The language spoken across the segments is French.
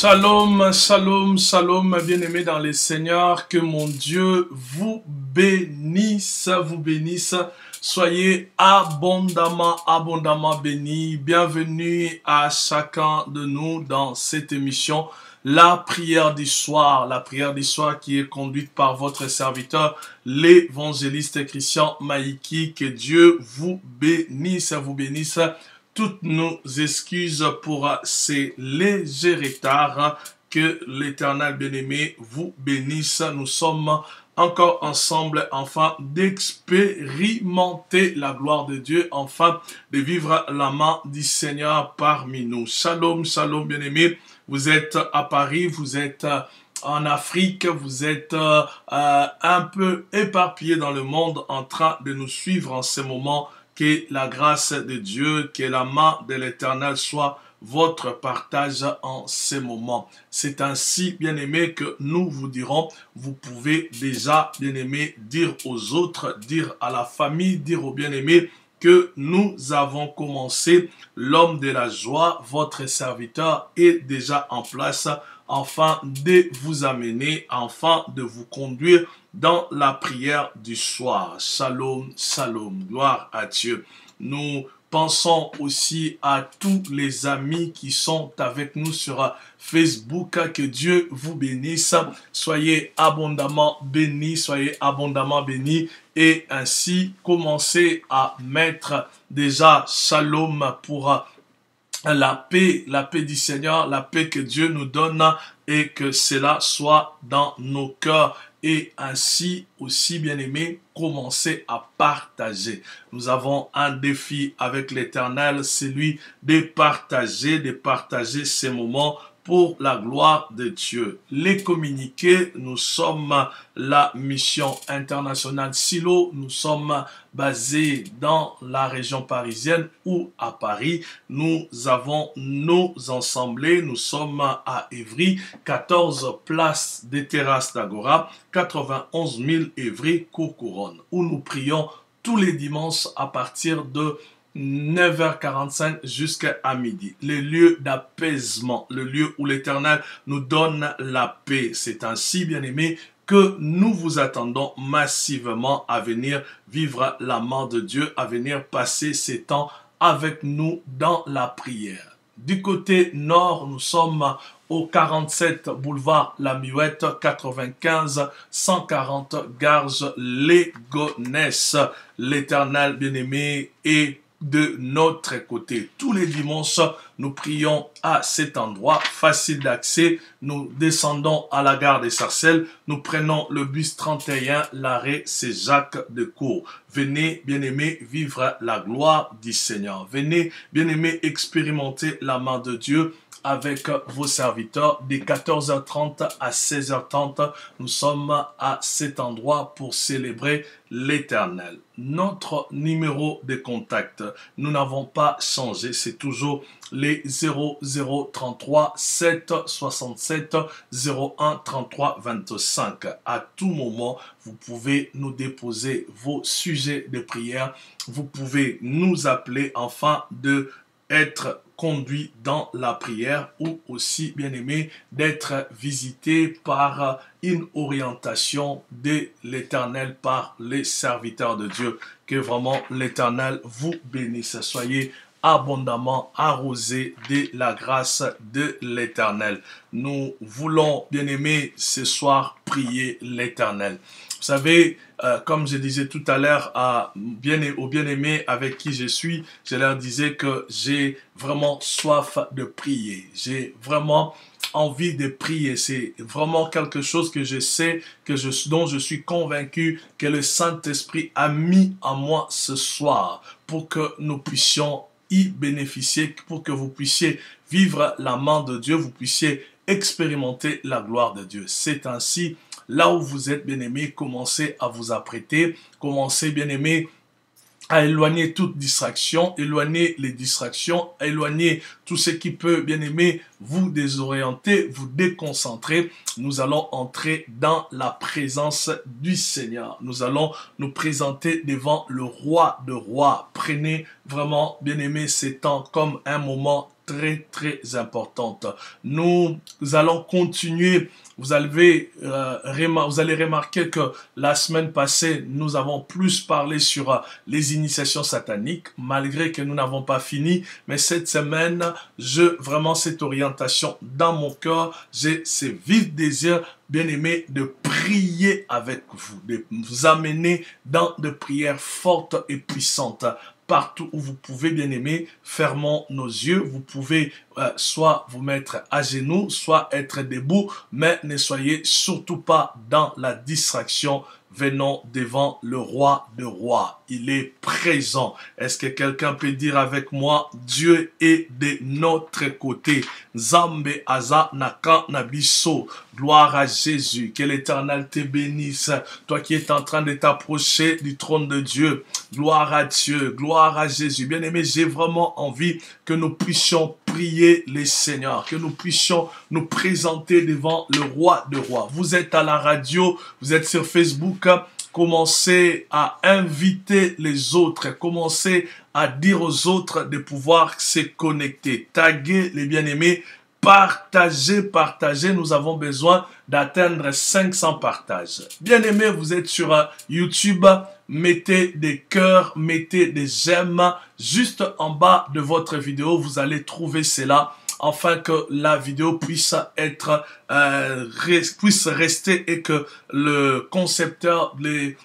Shalom, shalom, shalom, bien-aimés dans les Seigneurs, que mon Dieu vous bénisse, soyez abondamment, abondamment bénis. Bienvenue à chacun de nous dans cette émission, la prière du soir qui est conduite par votre serviteur, l'évangéliste Christian Maïki. Que Dieu vous bénisse, toutes nos excuses pour ces légers retards. Que l'Éternel bien-aimé vous bénisse. Nous sommes encore ensemble, enfin d'expérimenter la gloire de Dieu, enfin de vivre la main du Seigneur parmi nous. Shalom, shalom bien-aimé. Vous êtes à Paris, vous êtes en Afrique, vous êtes un peu éparpillés dans le monde en train de nous suivre en ce moment. Que la grâce de Dieu, que la main de l'Éternel soit votre partage en ces moments. C'est ainsi, bien-aimés, que nous vous dirons, vous pouvez déjà, bien-aimés, dire aux autres, dire à la famille, dire aux bien-aimés, que nous avons commencé. L'homme de la joie, votre serviteur, est déjà en place, afin de vous amener, afin de vous conduire dans la prière du soir. Shalom, shalom, gloire à Dieu. Nous pensons aussi à tous les amis qui sont avec nous sur Facebook. Que Dieu vous bénisse. Soyez abondamment bénis, et ainsi commencez à mettre déjà shalom pour la paix du Seigneur, la paix que Dieu nous donne, et que cela soit dans nos cœurs. Et ainsi aussi, bien-aimés, commencez à partager. Nous avons un défi avec l'Éternel, c'est lui de partager ces moments pour la gloire de Dieu. Les communiqués, nous sommes la mission internationale Silo, nous sommes basés dans la région parisienne ou à Paris. Nous avons nos assemblées, nous sommes à Évry, 14 places des terrasses d'Agora, 91 000 Évry, Courcouronne, où nous prions tous les dimanches à partir de 9h45 jusqu'à midi. Le lieu d'apaisement, le lieu où l'Éternel nous donne la paix. C'est ainsi, bien-aimés, que nous vous attendons massivement à venir vivre la main de Dieu, à venir passer ces temps avec nous dans la prière. Du côté nord, nous sommes au 47 boulevard La Muette, 95 140 Garges Légonesse. L'Éternel bien-aimé est de notre côté. Tous les dimanches, nous prions à cet endroit, facile d'accès. Nous descendons à la gare des Sarcelles. Nous prenons le bus 31, l'arrêt c'est Jacques de Cour. Venez, bien-aimés, vivre la gloire du Seigneur. Venez, bien-aimés, expérimenter la main de Dieu avec vos serviteurs. De 14h30 à 16h30, nous sommes à cet endroit pour célébrer l'Éternel. Notre numéro de contact, nous n'avons pas changé, c'est toujours les 0033 767 01 33 25. À tout moment, vous pouvez nous déposer vos sujets de prière. Vous pouvez nous appeler afin de être conduit dans la prière, ou aussi, bien aimé, d'être visité par une orientation de l'Éternel par les serviteurs de Dieu. Que vraiment l'Éternel vous bénisse. Soyez abondamment arrosés de la grâce de l'Éternel. Nous voulons, bien aimé, ce soir prier l'Éternel. Vous savez, comme je disais tout à l'heure aux bien-aimés avec qui je leur disais que j'ai vraiment soif de prier. J'ai vraiment envie de prier. C'est vraiment quelque chose que je sais, dont je suis convaincu que le Saint-Esprit a mis en moi ce soir pour que nous puissions y bénéficier, pour que vous puissiez vivre la main de Dieu, vous puissiez expérimenter la gloire de Dieu. C'est ainsi. Là où vous êtes, bien-aimés, commencez à vous apprêter. Commencez, bien-aimés, à éloigner toute distraction, éloigner les distractions, éloigner tout ce qui peut, bien aimé, vous désorienter, vous déconcentrer. Nous allons entrer dans la présence du Seigneur. Nous allons nous présenter devant le roi de rois. Prenez vraiment, bien aimé, ces temps comme un moment très importante. Nous allons continuer. Vous allez remarquer que la semaine passée, nous avons plus parlé sur les initiations sataniques, malgré que nous n'avons pas fini. Mais cette semaine, vraiment cette orientation dans mon cœur, j'ai ce vif désir, bien aimé, de prier avec vous, de vous amener dans de prières fortes et puissantes. Partout où vous pouvez, bien aimé, fermons nos yeux. Vous pouvez soit vous mettre à genoux, soit être debout, mais ne soyez surtout pas dans la distraction. Venons devant le roi de rois. Il est présent. Est-ce que quelqu'un peut dire avec moi, Dieu est de notre côté. Zambe aza naka nabiso. Gloire à Jésus. Que l'Éternel te bénisse. Toi qui es en train de t'approcher du trône de Dieu. Gloire à Dieu. Gloire à Jésus. Bien-aimé, j'ai vraiment envie que nous puissions prier les Seigneurs. Que nous puissions nous présenter devant le roi de rois. Vous êtes à la radio. Vous êtes sur Facebook. Commencez à inviter les autres, commencez à dire aux autres de pouvoir se connecter. Taguez les bien-aimés, partagez. Nous avons besoin d'atteindre 500 partages. Bien-aimés, vous êtes sur YouTube, mettez des cœurs, mettez des j'aime. Juste en bas de votre vidéo, vous allez trouver cela, afin que la vidéo puisse être puisse rester et que le concepteur, les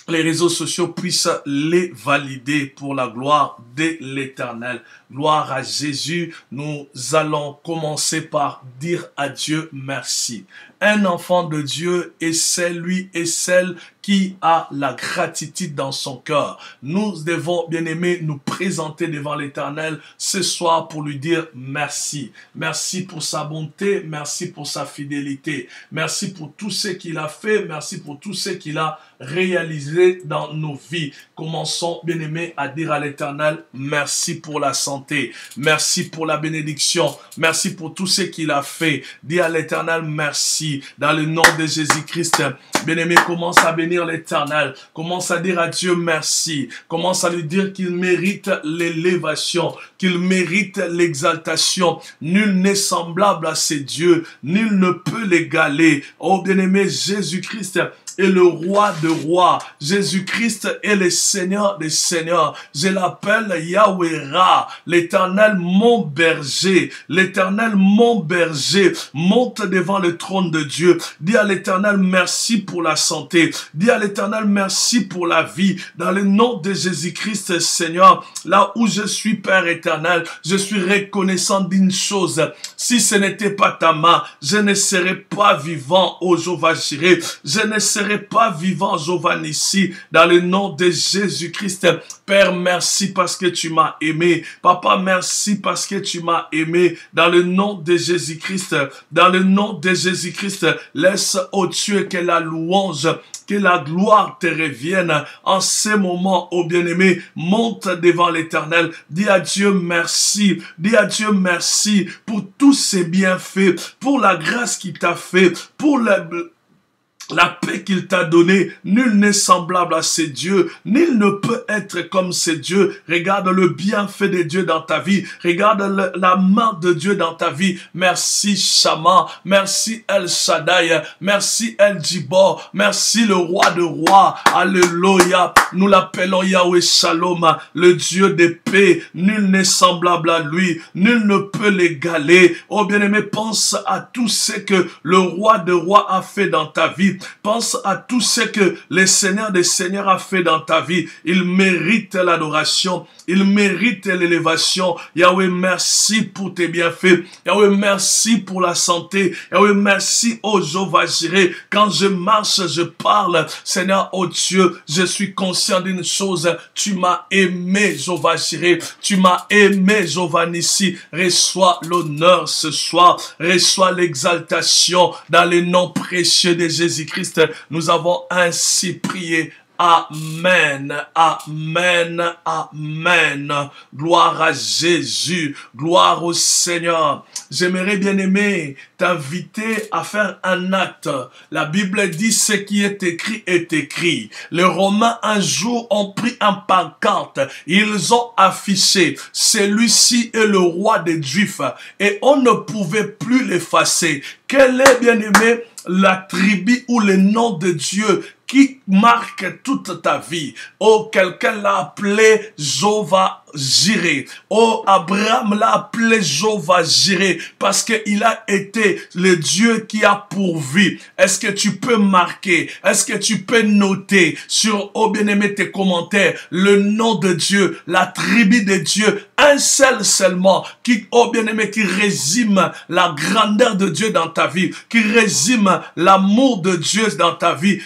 réseaux sociaux puissent les valider pour la gloire de l'Éternel. Gloire à Jésus. Nous allons commencer par dire à Dieu merci. Un enfant de Dieu est celui et celle qui a la gratitude dans son cœur. Nous devons, bien aimés, nous présenter devant l'Éternel ce soir pour lui dire merci. Merci pour sa bonté, merci pour sa fidélité, merci pour tout ce qu'il a fait, merci pour tout ce qu'il a réalisé dans nos vies. Commençons, bien aimés, à dire à l'Éternel merci pour la santé, merci pour la bénédiction, merci pour tout ce qu'il a fait. Dis à l'Éternel merci dans le nom de Jésus-Christ. Bien aimé, commence à bénir l'Éternel. Commence à dire à Dieu merci. Commence à lui dire qu'il mérite l'élévation, qu'il mérite l'exaltation. Nul n'est semblable à ces dieux. Nul ne peut l'égaler. Oh bien aimé, Jésus-Christ est le roi de rois. Jésus-Christ est le Seigneur des seigneurs. Je l'appelle Yahweh Ra, l'Éternel mon berger. L'Éternel mon berger. Monte devant le trône de Dieu. Dis à l'Éternel merci pour la santé. Dis à l'Éternel merci pour la vie. Dans le nom de Jésus-Christ, Seigneur, là où je suis, Père éternel, je suis reconnaissant d'une chose. Si ce n'était pas ta main, je ne serais pas vivant, ô Jéhovah Jireh. Je ne serais pas vivant, Jéhovah Nissi. Dans le nom de Jésus-Christ, Père, merci parce que tu m'as aimé. Papa, merci parce que tu m'as aimé. Dans le nom de Jésus-Christ, dans le nom de Jésus-Christ, laisse, ô Dieu, que la louange, que la gloire te revienne en ces moments, ô bien-aimé. Monte devant l'Éternel. Dis à Dieu merci. Dis à Dieu merci pour tous ses bienfaits, pour la grâce qu'il t'a fait, pour la paix qu'il t'a donnée. Nul n'est semblable à ces dieux. Nul ne peut être comme ces dieux. Regarde le bienfait de Dieu dans ta vie. Regarde la main de Dieu dans ta vie. Merci Shama. Merci El Shaddai. Merci El Djibor. Merci le roi de rois. Alléluia. Nous l'appelons Yahweh Shalom, le Dieu de paix. Nul n'est semblable à lui. Nul ne peut l'égaler. Oh bien-aimé, pense à tout ce que le roi de rois a fait dans ta vie. Pense à tout ce que le Seigneur des Seigneurs a fait dans ta vie. Il mérite l'adoration. Il mérite l'élévation. Yahweh, merci pour tes bienfaits. Yahweh, merci pour la santé. Yahweh, merci, oh Jéhovah Jireh. Quand je marche, je parle. Seigneur, oh Dieu, je suis conscient d'une chose. Tu m'as aimé, Jéhovah Jireh. Tu m'as aimé, Jéhovah Nissi. Reçois l'honneur ce soir. Reçois l'exaltation dans le nom précieux de Jésus-Christ. Nous avons ainsi prié. Amen, amen, amen. Gloire à Jésus, gloire au Seigneur. J'aimerais bien aimer t'inviter à faire un acte. La Bible dit ce qui est écrit est écrit. Les Romains un jour ont pris un pancarte. Ils ont affiché celui-ci est le roi des Juifs et on ne pouvait plus l'effacer. Quel est bien aimé l'attribut ou le nom de Dieu qui marque toute ta vie? Oh, quelqu'un l'a appelé Jéhovah Jireh. Oh, Abraham l'a appelé Jéhovah Jireh parce qu'il a été le Dieu qui a pourvu. Est-ce que tu peux marquer? Est-ce que tu peux noter sur, oh bien-aimé, tes commentaires, le nom de Dieu, l'attribut de Dieu, un seul seulement, qui, oh bien-aimé, qui résume la grandeur de Dieu dans ta vie, qui résume l'amour de Dieu dans ta vie.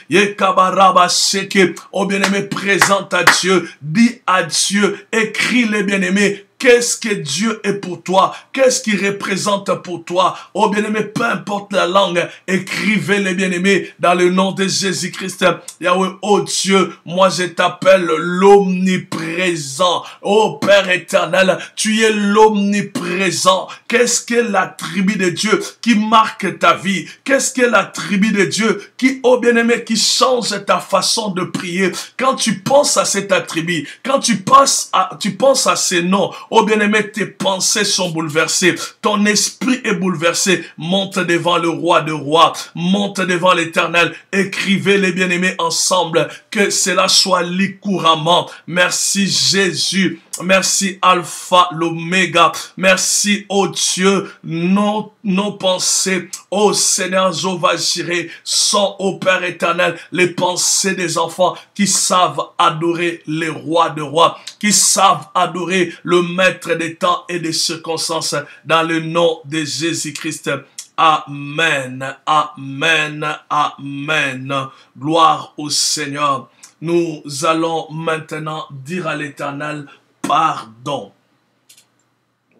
Oh bien-aimé, présente à Dieu, dis à Dieu, écris les bien-aimés. Qu'est-ce que Dieu est pour toi? Qu'est-ce qu'il représente pour toi? Oh bien-aimé, peu importe la langue, écrivez les bien-aimés dans le nom de Jésus-Christ. Yahweh, oh Dieu, moi je t'appelle l'omniprésent. Oh Père éternel, tu es l'omniprésent. Qu'est-ce que l'attribut de Dieu qui marque ta vie? Qu'est-ce que l'attribut de Dieu qui, oh bien-aimé, qui change ta façon de prier? Quand tu penses à cet attribut, quand tu penses à ces noms, oh bien-aimé, tes pensées sont bouleversées. Ton esprit est bouleversé. Monte devant le roi de rois. Monte devant l'Éternel. Écrivez les bien-aimés ensemble. Que cela soit lu couramment. Merci Jésus. Merci Alpha, l'Oméga. Merci, oh Dieu, nos pensées, oh Seigneur Jéhovah Jireh, sont, oh Père éternel, les pensées des enfants qui savent adorer les rois de rois, qui savent adorer le maître des temps et des circonstances, dans le nom de Jésus-Christ. Amen, amen, amen. Gloire au Seigneur. Nous allons maintenant dire à l'Éternel, pardon.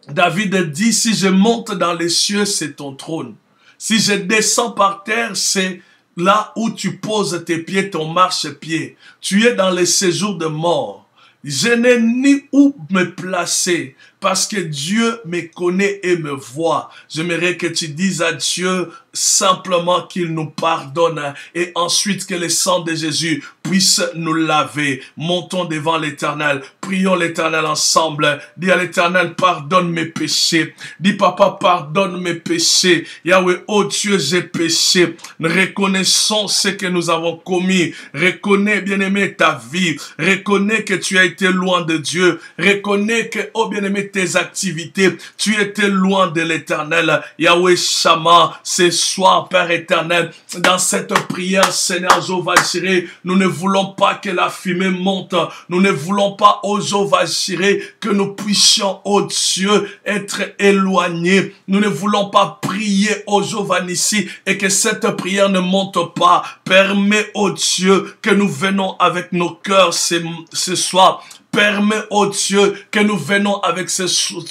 David dit, si je monte dans les cieux, c'est ton trône. Si je descends par terre, c'est là où tu poses tes pieds, ton marchepied. Tu es dans les séjours de mort. Je n'ai ni où me placer parce que Dieu me connaît et me voit. J'aimerais que tu dises à Dieu simplement qu'il nous pardonne et ensuite que le sang de Jésus puisse nous laver. Montons devant l'Éternel. Prions l'Éternel ensemble. Dis à l'Éternel, pardonne mes péchés. Dis, Papa, pardonne mes péchés. Yahweh, oh Dieu, j'ai péché. Reconnaissons ce que nous avons commis. Reconnais, bien-aimé, ta vie. Reconnais que tu as été loin de Dieu. Reconnais que, oh bien-aimé, tes activités, tu étais loin de l'Éternel. Yahweh Shama, ce soir, Père éternel, dans cette prière, Seigneur Jéhovah Jireh, nous ne voulons pas que la fumée monte. Nous ne voulons pas, oh Jéhovah Jireh, que nous puissions, oh Dieu, être éloignés. Nous ne voulons pas prier, oh Jéhovah Nissi, et que cette prière ne monte pas. Permets, oh Dieu, que nous venons avec nos cœurs ce soir. Permets, oh Dieu, que nous venons avec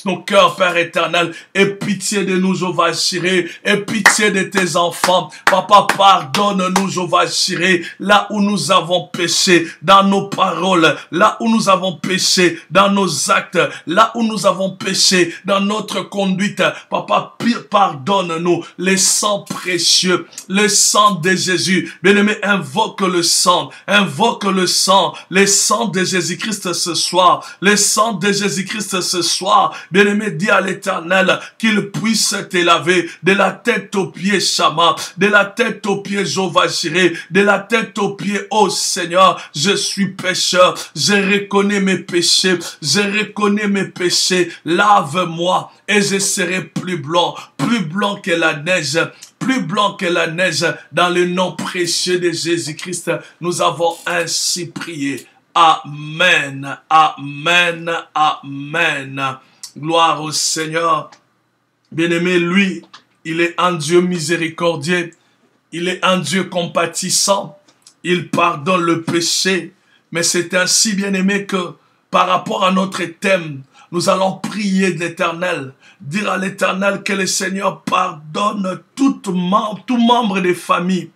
nos cœurs, Père éternel. Et pitié de nous, Jéhovah Jireh. Et pitié de tes enfants. Papa, pardonne-nous, Jéhovah Jireh. Là où nous avons péché, dans nos paroles. Là où nous avons péché, dans nos actes. Là où nous avons péché, dans notre conduite. Papa, pardonne-nous. Le sang précieux. Le sang de Jésus. Bien-aimé, invoque le sang. Invoque le sang. Le sang de Jésus-Christ ce soir, le sang de Jésus-Christ ce soir, bien-aimé, dis à l'Éternel qu'il puisse te laver de la tête aux pieds, Shama, de la tête aux pieds, Jéhovah Jireh, de la tête aux pieds, oh Seigneur, je suis pécheur, je reconnais mes péchés, lave-moi et je serai plus blanc que la neige. Plus blanc que la neige, dans le nom précieux de Jésus-Christ, nous avons ainsi prié. Amen, amen, amen. Gloire au Seigneur. Bien-aimé, lui, il est un Dieu miséricordieux. Il est un Dieu compatissant. Il pardonne le péché. Mais c'est ainsi, bien-aimé, que par rapport à notre thème, nous allons prier de l'Éternel. Dire à l'Éternel que le Seigneur pardonne tout membre des familles.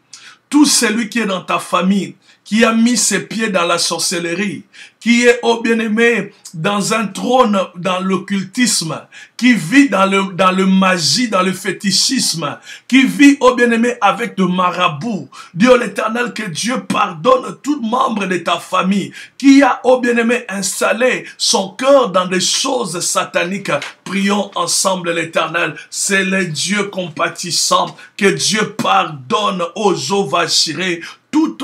tout celui qui est dans ta famille, qui a mis ses pieds dans la sorcellerie, qui est, oh bien-aimé, dans un trône, dans l'occultisme, qui vit dans le magie, dans le fétichisme, qui vit, oh bien-aimé, avec de marabouts. Dieu l'Éternel, que Dieu pardonne tout membre de ta famille, qui a, oh bien-aimé, installé son cœur dans des choses sataniques. Prions ensemble l'Éternel. C'est le Dieu compatissant, que Dieu pardonne aux Jéhovah Jireh, toute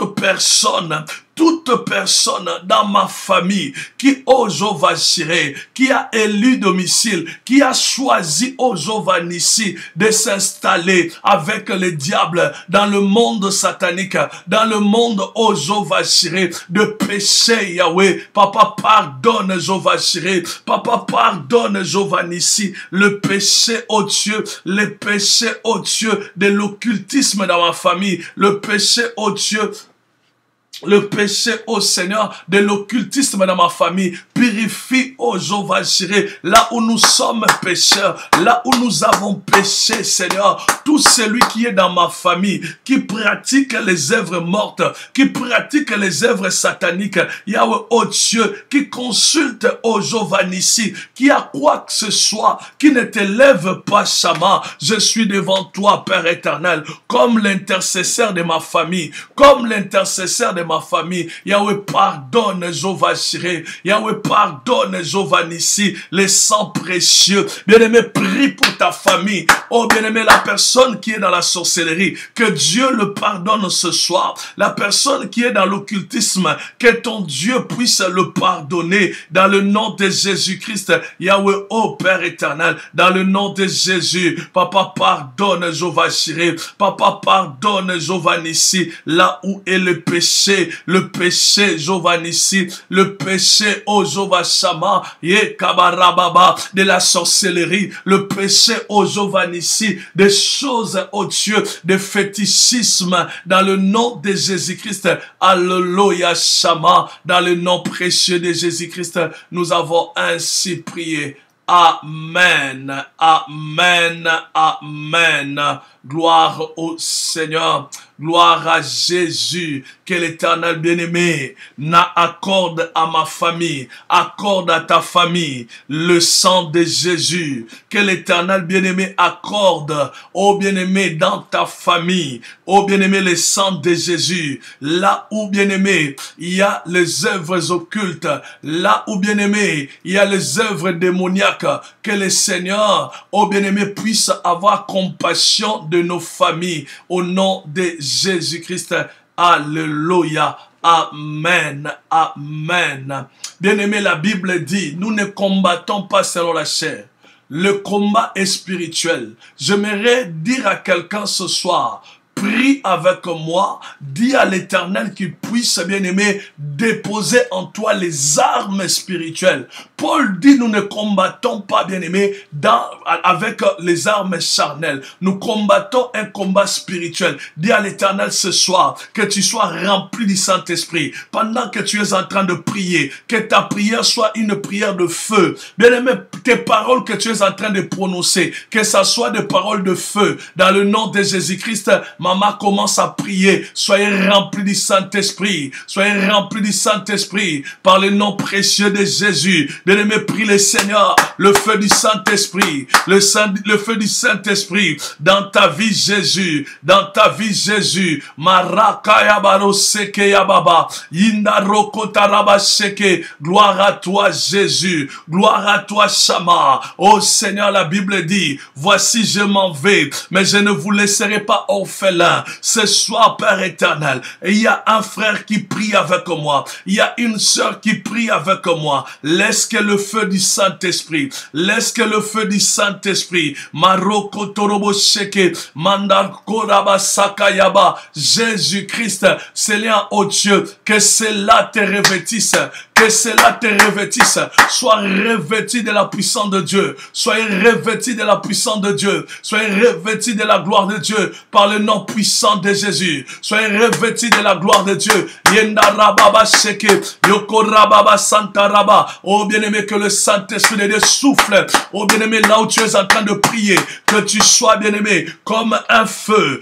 personne dans ma famille qui, oh Jéhovah Jireh, qui a élu domicile, qui a choisi, oh Jéhovah Nissi, de s'installer avec le diable dans le monde satanique, dans le monde, oh Jéhovah Jireh, de péché, Yahweh. Papa, pardonne, Jéhovah Jireh. Papa, pardonne, Jéhovah Nissi, le péché, oh Dieu, le péché, oh Dieu, de l'occultisme dans ma famille, le péché, oh Dieu, le péché, ô Seigneur, de l'occultisme dans ma famille. Purifie, ô Jéhovah Jireh, là où nous sommes pécheurs, là où nous avons péché, Seigneur. Tout celui qui est dans ma famille, qui pratique les œuvres mortes, qui pratique les œuvres sataniques, Yahweh, ô Dieu, qui consulte, ô Jéhovah Nissi, qui a quoi que ce soit, qui ne te lève pas, Shama. Je suis devant toi, Père éternel, comme l'intercesseur de ma famille, comme l'intercesseur de ma famille. Yahweh, pardonne, Jéhovah Jireh. Yahweh, pardonne, Jéhovah Nissi, les sangs précieux. Bien-aimé, prie pour ta famille. Oh, bien-aimé, la personne qui est dans la sorcellerie, que Dieu le pardonne ce soir. La personne qui est dans l'occultisme, que ton Dieu puisse le pardonner dans le nom de Jésus-Christ. Yahweh, oh Père éternel, dans le nom de Jésus. Papa, pardonne, Jéhovah Jireh. Papa, pardonne, Jéhovah Nissi, là où est le péché, Jéhovah Nissi, le péché, oh Jéhovah Shama, Ye Kabarababa, de la sorcellerie, le péché, oh Jéhovah Nissi, des choses, oh Dieu, de fétichisme, dans le nom de Jésus-Christ. Alléluia Shama, dans le nom précieux de Jésus-Christ, nous avons ainsi prié. Amen, amen, amen. Gloire au Seigneur. Gloire à Jésus, que l'Éternel bien-aimé accorde à ma famille, accorde à ta famille le sang de Jésus. Que l'Éternel bien-aimé accorde, ô bien-aimé, dans ta famille, ô bien-aimé, le sang de Jésus. Là où bien-aimé, il y a les œuvres occultes, là où bien-aimé, il y a les œuvres démoniaques, que le Seigneur, ô bien-aimé, puisse avoir compassion de nos familles, au nom de Jésus-Christ. Alléluia. Amen. Amen. Bien-aimé, la Bible dit, nous ne combattons pas selon la chair. Le combat est spirituel. J'aimerais dire à quelqu'un ce soir, prie avec moi, dis à l'Éternel qu'il puisse, bien-aimé, déposer en toi les armes spirituelles. Paul dit, nous ne combattons pas, bien-aimé, avec les armes charnelles. Nous combattons un combat spirituel. Dis à l'Éternel ce soir que tu sois rempli du Saint-Esprit. Pendant que tu es en train de prier, que ta prière soit une prière de feu. Bien-aimé, tes paroles que tu es en train de prononcer, que ça soit des paroles de feu. Dans le nom de Jésus-Christ, maman commence à prier. Soyez remplis du Saint-Esprit. Soyez remplis du Saint-Esprit par le nom précieux de Jésus. Bien-aimé, prie le Seigneur, le feu du Saint-Esprit, le feu du Saint-Esprit dans ta vie, Jésus, dans ta vie, Jésus. Marakayabaro seke yababa, Yindaroko taraba seke. Gloire à toi, Jésus. Gloire à toi, Shama. Oh Seigneur, la Bible dit, voici je m'en vais, mais je ne vous laisserai pas orphelin. Ce soir, Père éternel, il y a un frère qui prie avec moi. Il y a une sœur qui prie avec moi. Laisse que le feu du Saint-Esprit, laisse que le feu du Saint-Esprit, Maroko Torobo Sheke, Mandar Koraba Sakayaba, Jésus-Christ, Seigneur, oh Dieu, que cela te revêtisse, que cela te revêtisse. Sois revêtu de la puissance de Dieu. Soyez revêtu de la puissance de Dieu. Soyez revêtu de la gloire de Dieu par le nom puissant de Jésus. Soyez revêtu de la gloire de Dieu. Yenda Rababa Sheke, Yoko Rababa Santa Raba. Oh bien bien-aimé, que le Saint-Esprit de Dieu souffle, oh bien-aimé, là où tu es en train de prier, que tu sois, bien-aimé, comme un feu,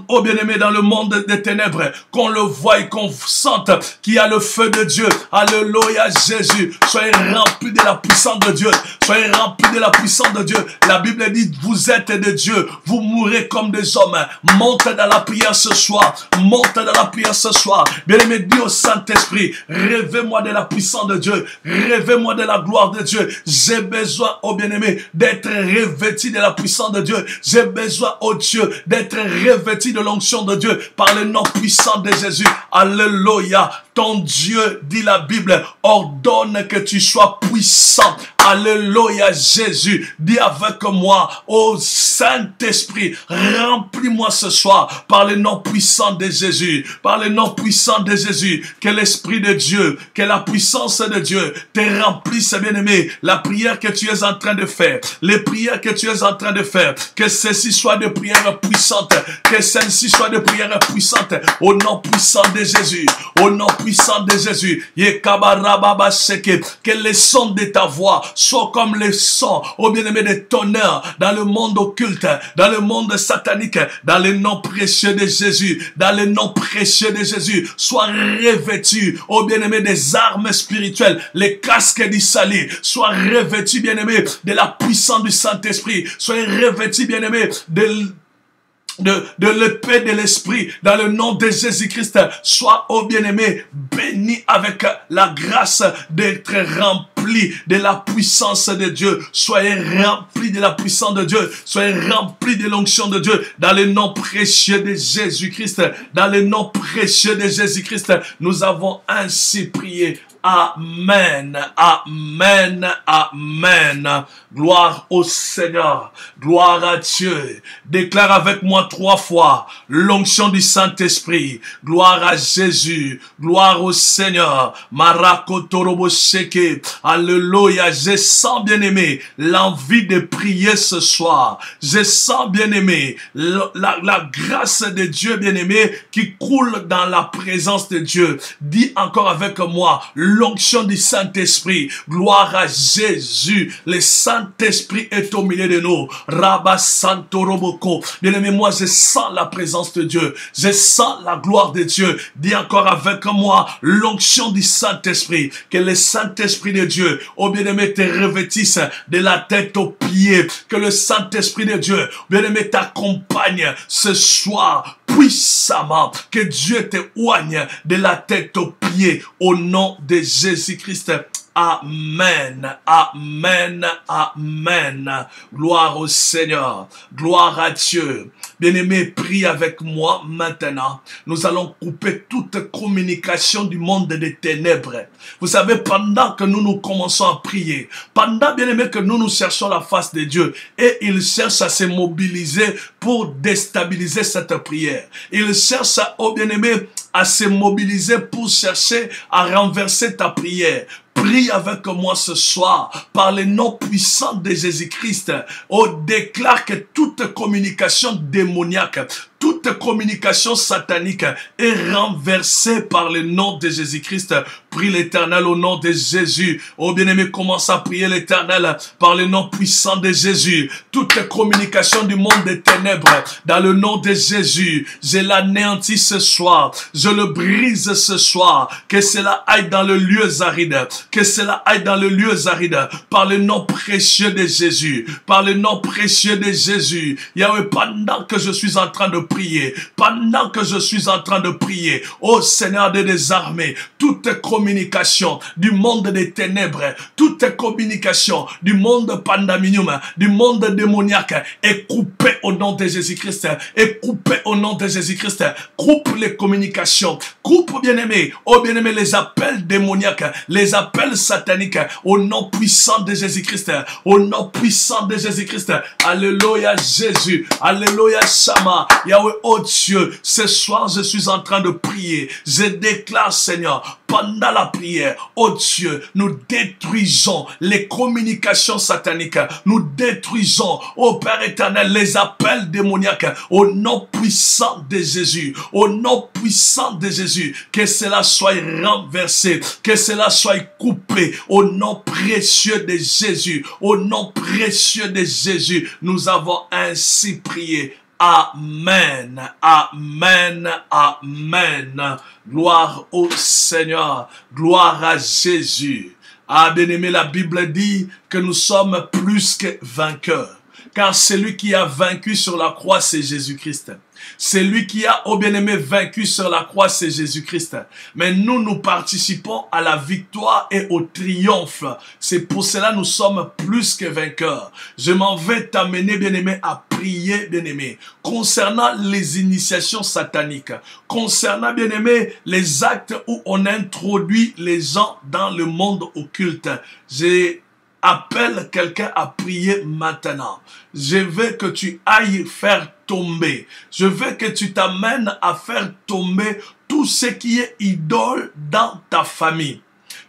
oh bien-aimé, dans le monde des ténèbres, qu'on le voie et qu'on sente qu'il y a le feu de Dieu. Alléluia, Jésus. Soyez remplis de la puissance de Dieu. Soyez remplis de la puissance de Dieu. La Bible dit, vous êtes de Dieu. Vous mourrez comme des hommes. Monte dans la prière ce soir. Monte dans la prière ce soir. Bien-aimé, dis au Saint-Esprit, rêvez-moi de la puissance de Dieu. Rêvez-moi de la gloire de Dieu. J'ai besoin, oh bien-aimé, d'être revêtu de la puissance de Dieu. J'ai besoin, oh Dieu, d'être revêtu de l'onction de Dieu par le nom puissant de Jésus. Alléluia. Ton Dieu, dit la Bible, ordonne que tu sois puissant. Alléluia, Jésus. Dis avec moi, ô Saint-Esprit, remplis-moi ce soir par le nom puissant de Jésus. Par le nom puissant de Jésus. Que l'Esprit de Dieu, que la puissance de Dieu te remplisse, bien-aimé. La prière que tu es en train de faire, les prières que tu es en train de faire, que ceci soit de prières puissantes, que celle-ci soit de prières puissantes, au nom puissant de Jésus. Au nom puissant de Jésus. Que les sons de ta voix soient comme les sons, ô bien-aimé, des tonnerres dans le monde occulte, dans le monde satanique, dans le nom précieux de Jésus, dans le nom précieux de Jésus. Sois revêtu, ô bien-aimé, des armes spirituelles, les casques du salut. Sois revêtu, bien-aimé, de la puissance du Saint-Esprit. Sois revêtu, bien-aimé, de l'épée de l'esprit dans le nom de Jésus-Christ. Sois, ô bien-aimé, béni avec la grâce d'être rempli de la puissance de Dieu. Soyez remplis de la puissance de Dieu. Soyez remplis de l'onction de Dieu dans le nom précieux de Jésus-Christ. Dans le nom précieux de Jésus-Christ, nous avons ainsi prié. Amen, amen, amen. Gloire au Seigneur, gloire à Dieu. Déclare avec moi 3 fois l'onction du Saint-Esprit. Gloire à Jésus, gloire au Seigneur. Marakotorobosheke, alléluia. Je sens, bien-aimé, l'envie de prier ce soir. Je sens, bien-aimé, la grâce de Dieu, bien-aimé, qui coule dans la présence de Dieu. Dis encore avec moi, l'onction du Saint-Esprit. Gloire à Jésus. Le Saint-Esprit est au milieu de nous. Rabba Santo Roboko. Bien-aimé, moi, je sens la présence de Dieu. Je sens la gloire de Dieu. Dis encore avec moi, l'onction du Saint-Esprit. Que le Saint-Esprit de Dieu, oh bien-aimé, te revêtisse de la tête aux pieds. Que le Saint-Esprit de Dieu, bien-aimé, t'accompagne ce soir puissamment. Que Dieu te oigne de la tête aux pieds au nom de Jésus-Christ. Amen, amen, amen. Gloire au Seigneur, gloire à Dieu. Bien-aimé, prie avec moi maintenant. Nous allons couper toute communication du monde des ténèbres. Vous savez, pendant que nous commençons à prier, pendant, bien-aimé, que nous cherchons la face de Dieu, et il cherche à se mobiliser pour déstabiliser cette prière. Il cherche, oh bien-aimé, à se mobiliser pour chercher à renverser ta prière. Prie avec moi ce soir par le nom puissant de Jésus-Christ. Oh, déclare que toute communication démoniaque, toute communication satanique est renversée par le nom de Jésus-Christ. Prie l'Éternel au nom de Jésus. Oh bien-aimé, commence à prier l'Éternel par le nom puissant de Jésus. Toute communication du monde des ténèbres, dans le nom de Jésus, je l'anéantis ce soir. Je le brise ce soir. Que cela aille dans le lieu aride. Que cela aille dans le lieu aride. Par le nom précieux de Jésus. Par le nom précieux de Jésus. Yahweh, pendant que je suis en train de prier, pendant que je suis en train de prier, ô Seigneur des armées, toute communication du monde des ténèbres, toute communication du monde pandaminium, du monde démoniaque est coupée au nom de Jésus-Christ, est coupée au nom de Jésus-Christ. Coupe les communications, coupe, bien-aimé, oh bien-aimé, les appels démoniaques, les appels sataniques, au nom puissant de Jésus-Christ, au nom puissant de Jésus-Christ. Alléluia Jésus, alléluia Shama. Yahweh, oh Dieu, ce soir, je suis en train de prier. Je déclare, Seigneur, pendant la prière, oh Dieu, nous détruisons les communications sataniques. Nous détruisons, oh Père éternel, les appels démoniaques au nom puissant de Jésus. Au nom puissant de Jésus, que cela soit renversé, que cela soit coupé. Au nom précieux de Jésus, au nom précieux de Jésus, nous avons ainsi prié. Amen, amen, amen. Gloire au Seigneur, gloire à Jésus. Ah, bien-aimé, la Bible dit que nous sommes plus que vainqueurs. Car celui qui a vaincu sur la croix, c'est Jésus-Christ. Celui qui a, oh bien-aimé, vaincu sur la croix, c'est Jésus-Christ. Mais nous participons à la victoire et au triomphe. C'est pour cela que nous sommes plus que vainqueurs. Je m'en vais t'amener, bien-aimé, à prier, bien-aimé, concernant les initiations sataniques, concernant, bien-aimé, les actes où on introduit les gens dans le monde occulte. J'appelle quelqu'un à prier maintenant. Je veux que tu ailles faire tomber. Je veux que tu t'amènes à faire tomber tout ce qui est idole dans ta famille.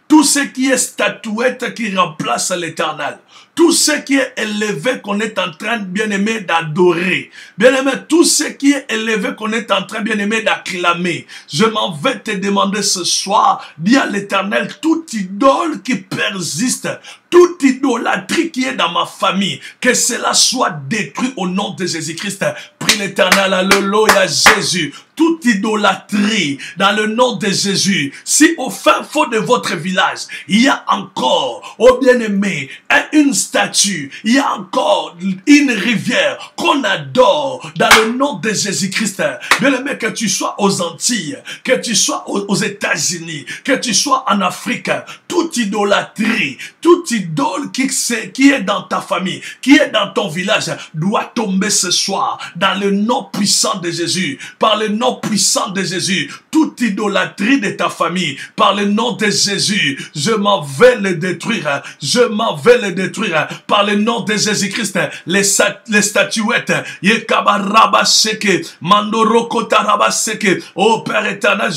Tout ce qui est statuette qui remplace l'Éternel. Tout ce qui est élevé qu'on est en train, bien-aimé, d'adorer. Bien-aimé, tout ce qui est élevé qu'on est en train, bien-aimé, d'acclamer. Je m'en vais te demander ce soir, dis à l'Éternel, toute idole qui persiste, toute idolâtrie qui est dans ma famille, que cela soit détruit au nom de Jésus-Christ. Prie l'Éternel, alléluia, Jésus. Toute idolâtrie dans le nom de Jésus. Si au fin fond de votre village, il y a encore, oh bien-aimé, une statue, il y a encore une rivière qu'on adore dans le nom de Jésus-Christ. Bien-aimé, que tu sois aux Antilles, que tu sois aux États-Unis, que tu sois en Afrique, toute idolâtrie, toute idole qui est dans ta famille, qui est dans ton village, doit tomber ce soir dans le nom puissant de Jésus. Par le nom puissant de Jésus, toute idolâtrie de ta famille, par le nom de Jésus, je m'en vais le détruire. Je m'en vais le détruire. Par le nom de Jésus-Christ, les statuettes, oh Père éternel,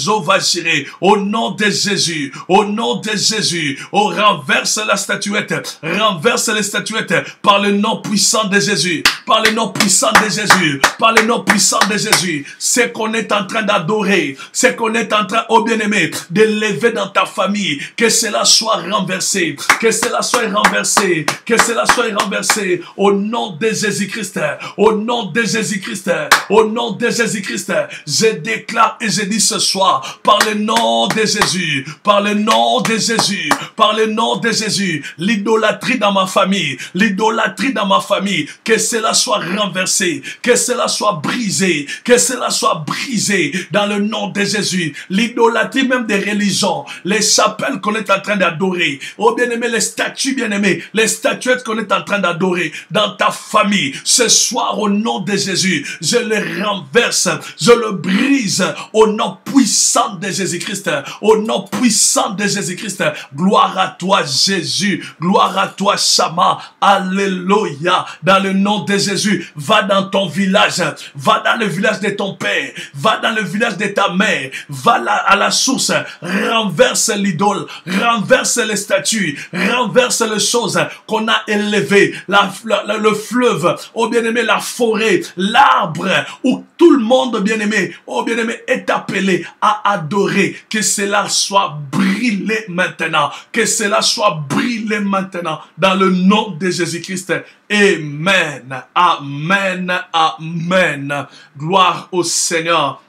au nom de Jésus, au nom de Jésus, oh renverse la statuette, renverse les statuettes, par le nom puissant de Jésus, par le nom puissant de Jésus, par le nom puissant de Jésus, c'est qu'on est en train d'adorer, c'est qu'on est en train, oh bien-aimé, de lever dans ta famille, que cela soit renversé, que cela soit renversé, que cela soit renversé, au nom de Jésus-Christ, au nom de Jésus-Christ, au nom de Jésus-Christ, je déclare et je dis ce soir, par le nom de Jésus, par le nom de Jésus, par le nom de Jésus, l'idolâtrie dans ma famille, l'idolâtrie dans ma famille, que cela soit renversé, que cela soit brisé, que cela soit brisé dans le nom de Jésus. L'idolâtrie même des religions, les chapelles qu'on est en train d'adorer, oh bien-aimé, les statues bien-aimées, les statuettes qu'on est en train d'adorer dans ta famille, ce soir au nom de Jésus, je le renverse, je le brise au nom puissant de Jésus-Christ, au nom puissant de Jésus-Christ. Gloire à toi Jésus, gloire à toi Shama, alléluia, dans le nom de Jésus. Va dans ton village, va dans le village de ton père, va dans le village de ta mère, va à la source, renverse l'idole, renverse les statues, renverse les choses qu'on a élevées, le fleuve, oh bien-aimé, la forêt, l'arbre, où tout le monde, bien-aimé, oh bien-aimé, est appelé à adorer. Que cela soit brûlé maintenant, que cela soit brûlé maintenant, dans le nom de Jésus-Christ. Amen, amen, amen. Gloire au Seigneur.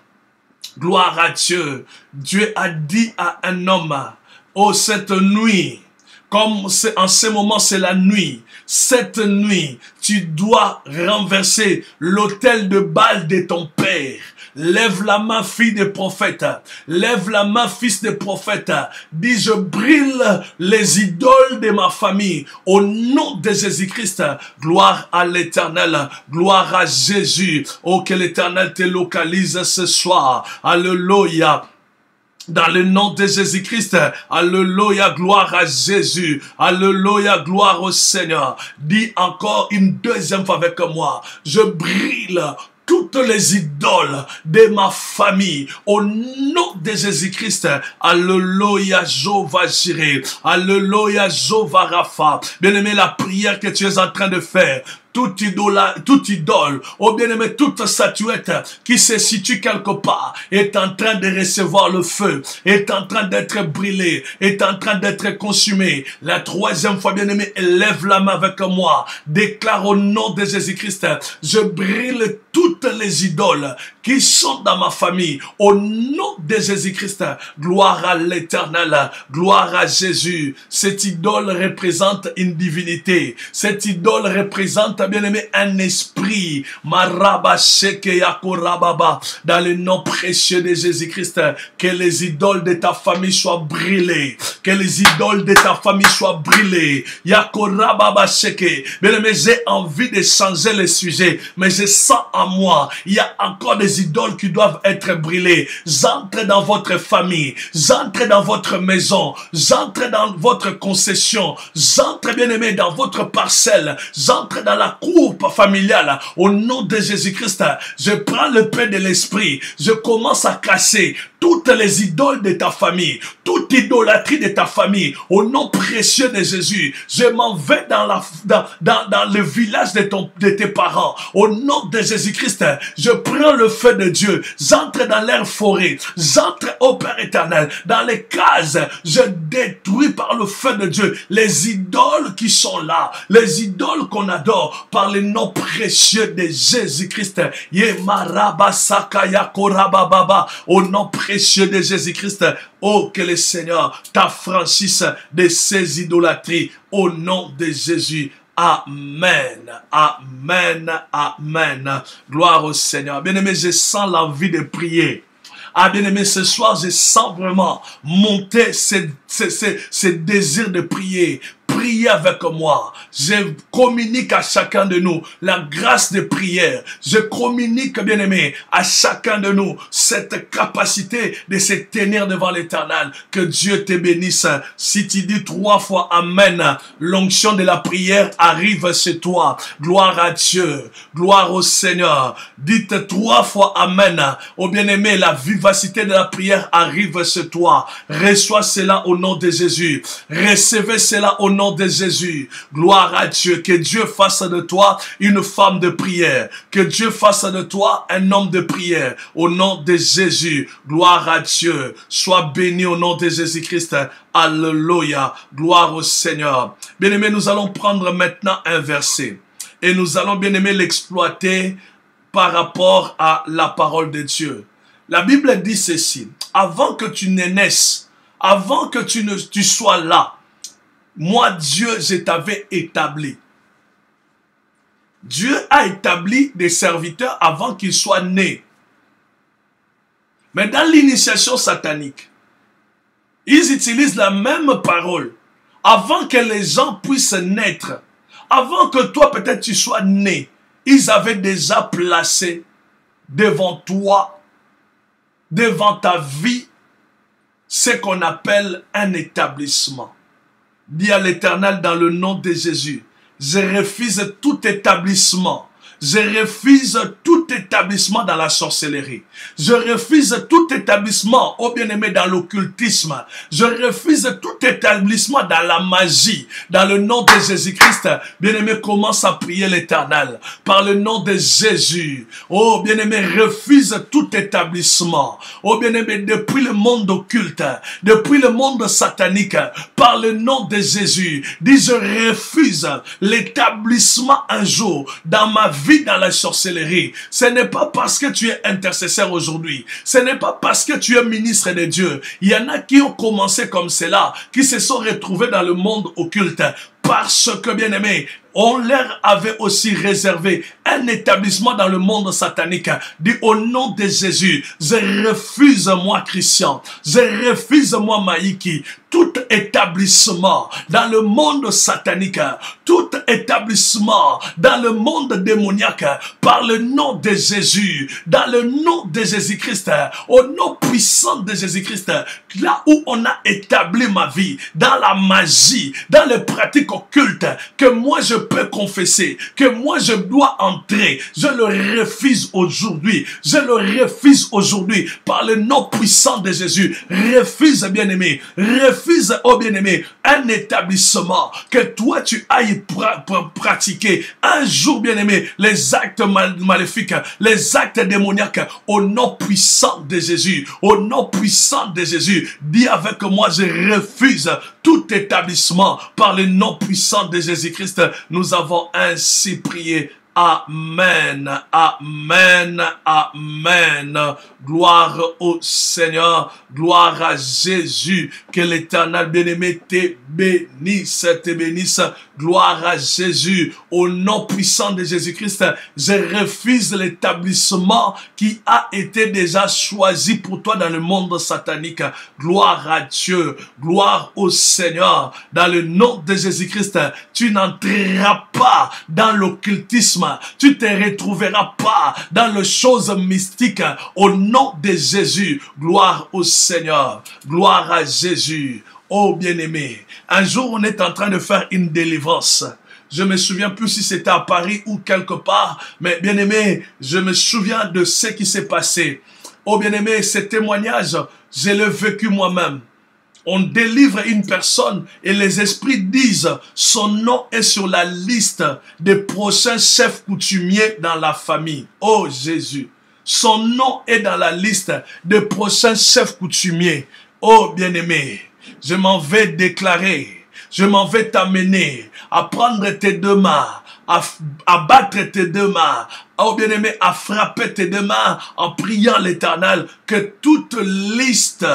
Gloire à Dieu. Dieu a dit à un homme, oh cette nuit, comme en ce moment c'est la nuit, cette nuit, tu dois renverser l'autel de Baal de ton père. Lève la main, fille des prophètes. Lève la main, fils des prophètes. Dis, je brûle les idoles de ma famille. Au nom de Jésus-Christ. Gloire à l'Éternel. Gloire à Jésus. Oh, que l'Éternel te localise ce soir. Alléluia. Dans le nom de Jésus-Christ, alléluia, gloire à Jésus, alléluia, gloire au Seigneur. Dis encore une deuxième fois avec moi, je brûle toutes les idoles de ma famille, au nom de Jésus-Christ. Alléluia, Jéhovah Jireh. Alléluia, Jéhovah Rapha. Bien-aimé, la prière que tu es en train de faire, toute idole, oh bien-aimé, toute statuette qui se situe quelque part est en train de recevoir le feu, est en train d'être brûlée, est en train d'être consumée. La troisième fois, bien-aimé, lève la main avec moi, déclare au nom de Jésus-Christ, je brûle toutes les idoles qui sont dans ma famille, au nom de Jésus-Christ. Gloire à l'Éternel, gloire à Jésus. Cette idole représente une divinité, cette idole représente, bien-aimé, un esprit. Maraba Sheke Yakorababa. Dans le nom précieux de Jésus-Christ, que les idoles de ta famille soient brûlées, que les idoles de ta famille soient brûlées. Yakorababa Sheke. Bien-aimé, j'ai envie de changer le sujet, mais je sens en moi, il y a encore des idoles qui doivent être brûlées. J'entre dans votre famille, j'entre dans votre maison, j'entre dans votre concession, j'entre, bien-aimé, dans votre parcelle, j'entre dans la cour familiale. Au nom de Jésus-Christ, je prends le pain de l'esprit, je commence à casser toutes les idoles de ta famille, toute idolâtrie de ta famille, au nom précieux de Jésus. Je m'en vais dans le village de tes parents, au nom de Jésus-Christ. Je prends le feu de Dieu, j'entre dans leur forêt, j'entre au Père éternel, dans les cases, je détruis par le feu de Dieu les idoles qui sont là, les idoles qu'on adore par le nom précieux de Jésus-Christ. Au nom précieux de Jésus-Christ, oh, que le Seigneur t'affranchisse de ces idolâtries, au nom de Jésus. Amen, amen, amen. Gloire au Seigneur. Bien-aimé, je sens l'envie de prier. Ah, bien-aimé, ce soir, je sens vraiment monter ce désir de prier. Priez avec moi. Je communique à chacun de nous la grâce de prière. Je communique, bien-aimé, à chacun de nous cette capacité de se tenir devant l'Éternel. Que Dieu te bénisse. Si tu dis 3 fois Amen, l'onction de la prière arrive chez toi. Gloire à Dieu. Gloire au Seigneur. Dites 3 fois Amen. Oh bien-aimé, la vivacité de la prière arrive chez toi. Reçois cela au nom de Jésus. Recevez cela au nom de Jésus. Gloire à Dieu. Que Dieu fasse de toi une femme de prière. Que Dieu fasse de toi un homme de prière. Au nom de Jésus. Gloire à Dieu. Sois béni au nom de Jésus-Christ. Alléluia. Gloire au Seigneur. Bien-aimé, nous allons prendre maintenant un verset. Et nous allons, bien-aimé, l'exploiter par rapport à la parole de Dieu. La Bible dit ceci. Avant que tu ne naisses, avant que tu sois là, moi, Dieu, je t'avais établi. Dieu a établi des serviteurs avant qu'ils soient nés. Mais dans l'initiation satanique, ils utilisent la même parole. Avant que les gens puissent naître, avant que toi, peut-être, tu sois né, ils avaient déjà placé devant toi, devant ta vie, ce qu'on appelle un établissement. Dis à l'Éternel dans le nom de Jésus, je refuse tout établissement. Je refuse tout établissement dans la sorcellerie. Je refuse tout établissement, oh bien-aimé, dans l'occultisme. Je refuse tout établissement dans la magie. Dans le nom de Jésus-Christ, bien-aimé, commence à prier l'Éternel. Par le nom de Jésus. Oh bien-aimé, refuse tout établissement. Oh bien-aimé, depuis le monde occulte, depuis le monde satanique, par le nom de Jésus, dis je refuse l'établissement un jour dans ma vie dans la sorcellerie. Ce n'est pas parce que tu es intercesseur aujourd'hui. Ce n'est pas parce que tu es ministre de Dieu. Il y en a qui ont commencé comme cela, qui se sont retrouvés dans le monde occulte. Parce que, bien aimé, on leur avait aussi réservé un établissement dans le monde satanique. Dis au nom de Jésus, je refuse moi Christian, je refuse moi Maïki, tout établissement dans le monde satanique, tout établissement dans le monde démoniaque, par le nom de Jésus, dans le nom de Jésus-Christ, au nom puissant de Jésus-Christ, là où on a établi ma vie, dans la magie, dans les pratiques occultes, que moi je peux confesser, que moi je dois entrer, je le refuse aujourd'hui, je le refuse aujourd'hui, par le nom puissant de Jésus. Refuse, bien-aimé, refuse, oh bien-aimé, un établissement que toi tu ailles pratiquer un jour, bien-aimé, les actes maléfiques, les actes démoniaques, au nom puissant de Jésus, au nom puissant de Jésus. Dis avec moi, je refuse tout établissement par le nom puissant de Jésus-Christ. Nous avons ainsi prié. Amen, amen, amen. Gloire au Seigneur, gloire à Jésus. Que l'Éternel bien-aimé te bénisse, te bénisse. Gloire à Jésus. Au nom puissant de Jésus-Christ, je refuse l'établissement qui a été déjà choisi pour toi dans le monde satanique. Gloire à Dieu, gloire au Seigneur. Dans le nom de Jésus-Christ, tu n'entreras pas dans l'occultisme. Tu ne te retrouveras pas dans les choses mystiques. Au nom de Jésus, gloire au Seigneur, gloire à Jésus. Oh bien-aimé, un jour on est en train de faire une délivrance. Je me souviens plus si c'était à Paris ou quelque part, mais bien-aimé, je me souviens de ce qui s'est passé. Oh bien-aimé, ce témoignage, je l'ai vécu moi-même. On délivre une personne et les esprits disent son nom est sur la liste des prochains chefs coutumiers dans la famille. Oh Jésus, son nom est dans la liste des prochains chefs coutumiers. Oh bien-aimé, je m'en vais déclarer, je m'en vais t'amener à prendre tes deux mains, à battre tes deux mains, oh bien-aimé, à frapper tes deux mains en priant l'Éternel que toute liste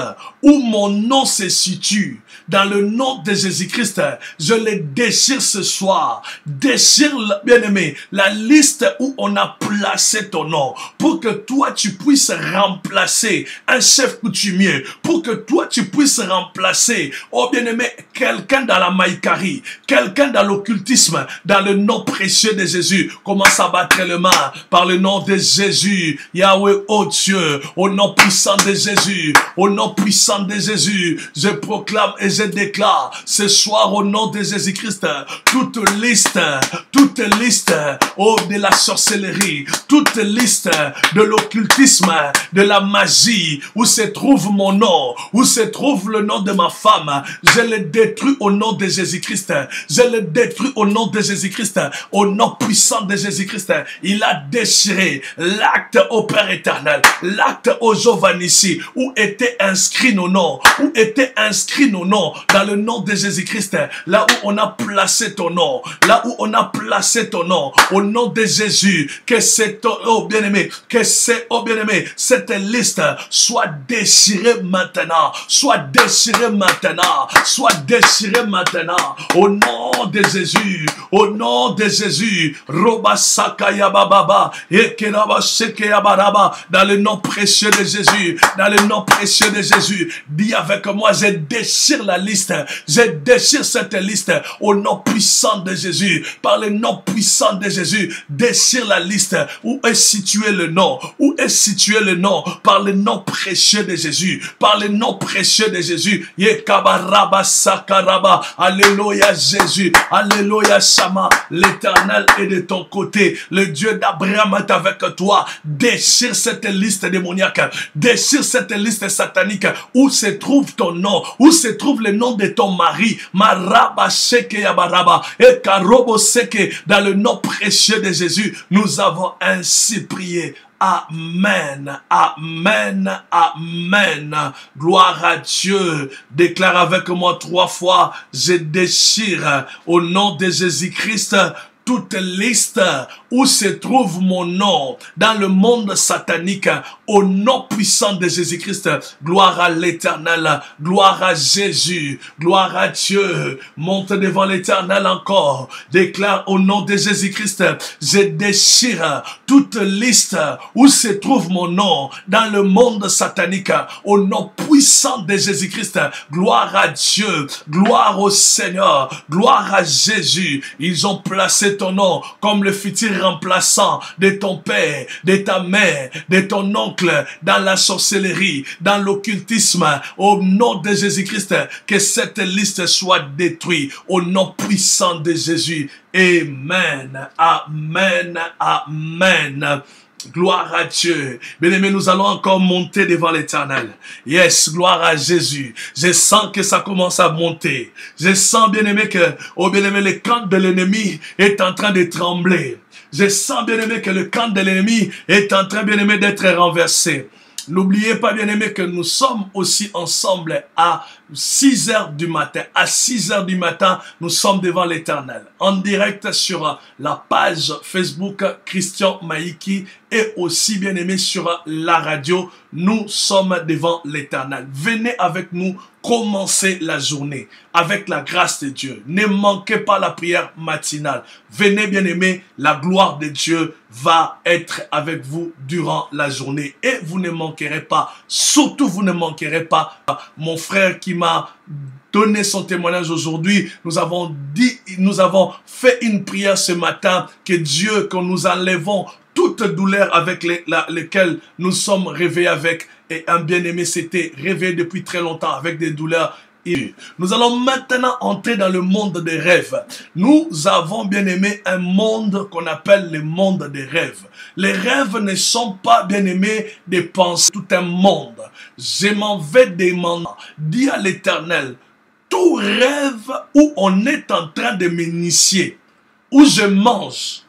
où mon nom se situe, dans le nom de Jésus-Christ, je les déchire ce soir. Déchire, bien-aimé, la liste où on a placé ton nom, pour que toi tu puisses remplacer un chef coutumier, pour que toi tu puisses remplacer, oh bien-aimé, quelqu'un dans la maïkarie, quelqu'un dans l'occultisme, dans le nom précieux de Jésus. Commence à battre les mains par le nom de Jésus. Yahweh, oh Dieu, au nom puissant de Jésus, au nom puissant de Jésus, je proclame et je déclare ce soir au nom de Jésus-Christ, toute liste, oh, de la sorcellerie, toute liste de l'occultisme, de la magie, où se trouve mon nom, où se trouve le nom de ma femme, je le détruis au nom de Jésus-Christ, je le détruis au nom de Jésus-Christ, au nom puissant de Jésus-Christ. Il a déchiré l'acte au Père éternel, l'acte au Jovanissi, où était inscrit nos noms, où était inscrit nos noms, dans le nom de Jésus-Christ, là où on a placé ton nom, là où on a placé ton nom, au nom de Jésus, que c'est, oh bien-aimé, que c'est, oh bien-aimé, cette liste soit déchirée maintenant, soit déchirée maintenant, soit déchirée maintenant, au nom de Jésus, au nom de Jésus, Roba Sakaya Baba, Ekeraba Sekeya Baraba, dans le nom précieux de Jésus, dans le nom précieux de Jésus, dis avec moi, je déchire la liste, je déchire cette liste au nom puissant de Jésus, par le nom puissant de Jésus, déchire la liste où est situé le nom, où est situé le nom, par le nom précieux de Jésus, par le nom précieux de Jésus, Yekabaraba Sakaraba, alléluia Jésus, alléluia Shama, l'Éternel est de ton côté, le Dieu d'Abraham est avec toi, déchire cette liste démoniaque, déchire cette liste satanique, où se trouve ton nom, où se trouve le nom de ton mari, Maraba Sheke Yabaraba, et Karobo Seke, dans le nom précieux de Jésus, nous avons ainsi prié. Amen, amen, amen. Gloire à Dieu. Déclare avec moi 3 fois, je déchire au nom de Jésus-Christ toute liste où se trouve mon nom dans le monde satanique, au nom puissant de Jésus-Christ. Gloire à l'Éternel, gloire à Jésus, gloire à Dieu. Monte devant l'Éternel encore. Déclare au nom de Jésus-Christ, je déchire toute liste où se trouve mon nom dans le monde satanique, au nom puissant de Jésus-Christ. Gloire à Dieu, gloire au Seigneur, gloire à Jésus. Ils ont placé ton nom comme le futur remplaçant de ton père, de ta mère, de ton oncle, dans la sorcellerie, dans l'occultisme. Au nom de Jésus-Christ, que cette liste soit détruite au nom puissant de Jésus. Amen, amen, amen. Gloire à Dieu. Bien-aimés, nous allons encore monter devant l'Éternel. Yes, gloire à Jésus. Je sens que ça commence à monter. Je sens, bien-aimé, que, oh bien-aimé, le camp de l'ennemi est en train de trembler. Je sens, bien-aimé, que le camp de l'ennemi est en train, bien-aimé, d'être renversé. N'oubliez pas, bien-aimé, que nous sommes aussi ensemble à 6 heures du matin. À 6 heures du matin, nous sommes devant l'Éternel. En direct sur la page Facebook Christian Maïki et aussi, bien-aimé, sur la radio. Nous sommes devant l'Éternel. Venez avec nous commencer la journée avec la grâce de Dieu. Ne manquez pas la prière matinale. Venez, bien-aimé, la gloire de Dieu va être avec vous durant la journée. Et vous ne manquerez pas, surtout vous ne manquerez pas, mon frère qui m'a donné son témoignage aujourd'hui. Nous avons fait une prière ce matin que Dieu, que nous enlevons toute douleur avec lesquelles nous sommes réveillés avec. Et un bien-aimé s'était réveillé depuis très longtemps avec des douleurs. Nous allons maintenant entrer dans le monde des rêves. Nous avons, bien aimé, un monde qu'on appelle le monde des rêves. Les rêves ne sont pas, bien aimés, des pensées, tout un monde. Je m'en vais demander, dis à l'Éternel, tout rêve où on est en train de m'initier, où je mange,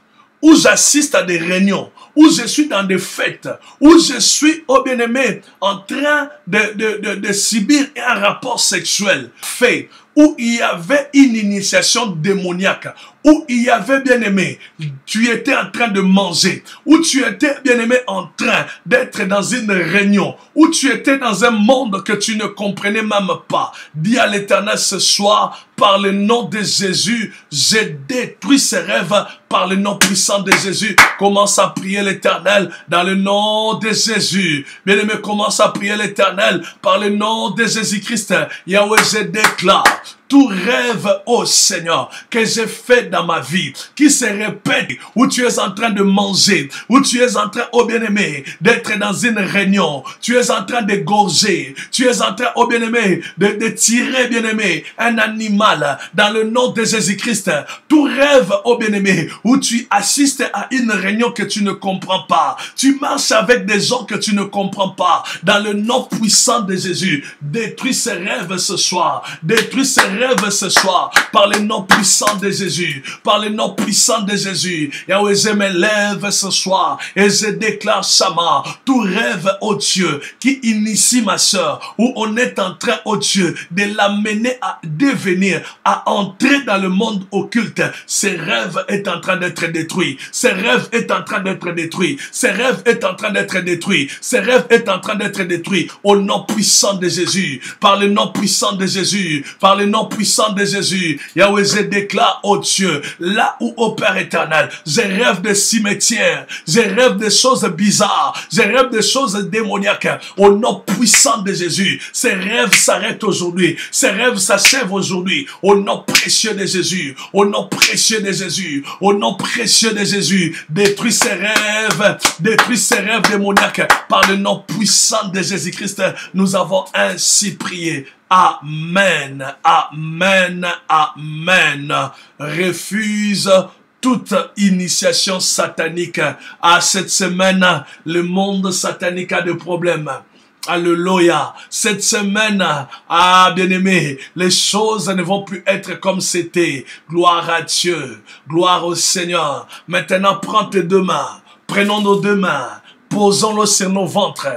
où j'assiste à des réunions, où je suis dans des fêtes, où je suis, oh bien-aimé, en train de subir un rapport sexuel fait, où il y avait une initiation démoniaque, où il y avait, bien-aimé, tu étais en train de manger, où tu étais, bien-aimé, en train d'être dans une réunion, où tu étais dans un monde que tu ne comprenais même pas. Dis à l'Éternel ce soir, par le nom de Jésus, j'ai détruit ces rêves par le nom puissant de Jésus. Commence à prier l'Éternel dans le nom de Jésus. Bien-aimé, commence à prier l'Éternel par le nom de Jésus-Christ. Yahweh, je déclare tout rêve, oh Seigneur, que j'ai fait dans ma vie, qui se répète, où tu es en train de manger, où tu es en train, oh bien-aimé, d'être dans une réunion, tu es en train de gorger, tu es en train, oh bien-aimé, de tirer, bien-aimé, un animal, dans le nom de Jésus-Christ. Tout rêve, oh bien-aimé, où tu assistes à une réunion que tu ne comprends pas, tu marches avec des gens que tu ne comprends pas, dans le nom puissant de Jésus. Détruis ces rêves ce soir, détruis ces rêve ce soir, par le nom puissant de Jésus, par le nom puissant de Jésus. Yahweh, je me lève ce soir et je déclare Shama, tout rêve, oh Dieu, qui initie ma soeur, où on est en train, oh Dieu, de l'amener à devenir, à entrer dans le monde occulte. Ces rêves est en train d'être détruit. Ces rêves est en train d'être détruit. Ces rêves est en train d'être détruit. Ces rêves est en train d'être détruit. Au nom puissant de Jésus, par le nom puissant de Jésus, par le nom puissant de Jésus. Yahweh, je déclare, oh Dieu, là où, au Père éternel, je rêve de cimetières, je rêve de choses bizarres, je rêve de choses démoniaques. Au nom puissant de Jésus, ces rêves s'arrêtent aujourd'hui, ces rêves s'achèvent aujourd'hui. Au nom précieux de Jésus, au nom précieux de Jésus, au nom précieux de Jésus, détruis ces rêves démoniaques par le nom puissant de Jésus-Christ. Nous avons ainsi prié. Amen, amen, amen. Refuse toute initiation satanique. À cette semaine, le monde satanique a des problèmes. Alléluia. Cette semaine, bien-aimé, les choses ne vont plus être comme c'était. Gloire à Dieu. Gloire au Seigneur. Maintenant, prends tes deux mains. Prenons nos deux mains. Posons-les sur nos ventres.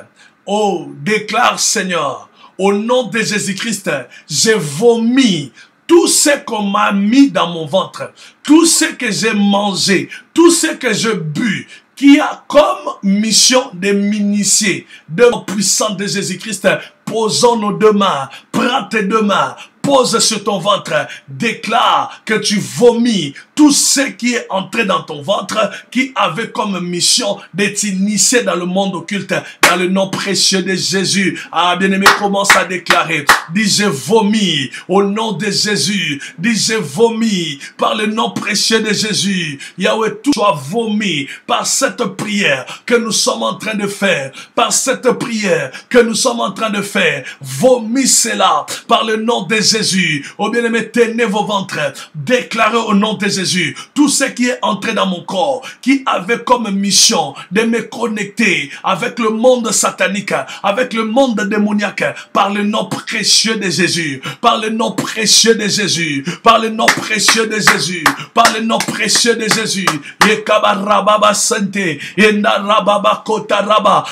Oh, déclare, Seigneur, au nom de Jésus-Christ, j'ai vomi tout ce qu'on m'a mis dans mon ventre, tout ce que j'ai mangé, tout ce que j'ai bu, qui a comme mission de m'initier de la puissance de Jésus-Christ. Posons nos deux mains, prends tes deux mains, pose sur ton ventre, déclare que tu vomis tout ce qui est entré dans ton ventre, qui avait comme mission de t'initier dans le monde occulte, dans le nom précieux de Jésus. Ah, bien-aimé, commence à déclarer. Dis, je vomis au nom de Jésus. Dis, je vomis par le nom précieux de Jésus. Yahweh, tout soit vomi par cette prière que nous sommes en train de faire, par cette prière que nous sommes en train de faire. Vomis cela par le nom de Jésus. Oh bien-aimé, tenez vos ventres. Déclarez au nom de Jésus tout ce qui est entré dans mon corps, qui avait comme mission de me connecter avec le monde satanique, avec le monde démoniaque, par le nom précieux de Jésus, par le nom précieux de Jésus, par le nom précieux de Jésus, par le nom précieux de Jésus.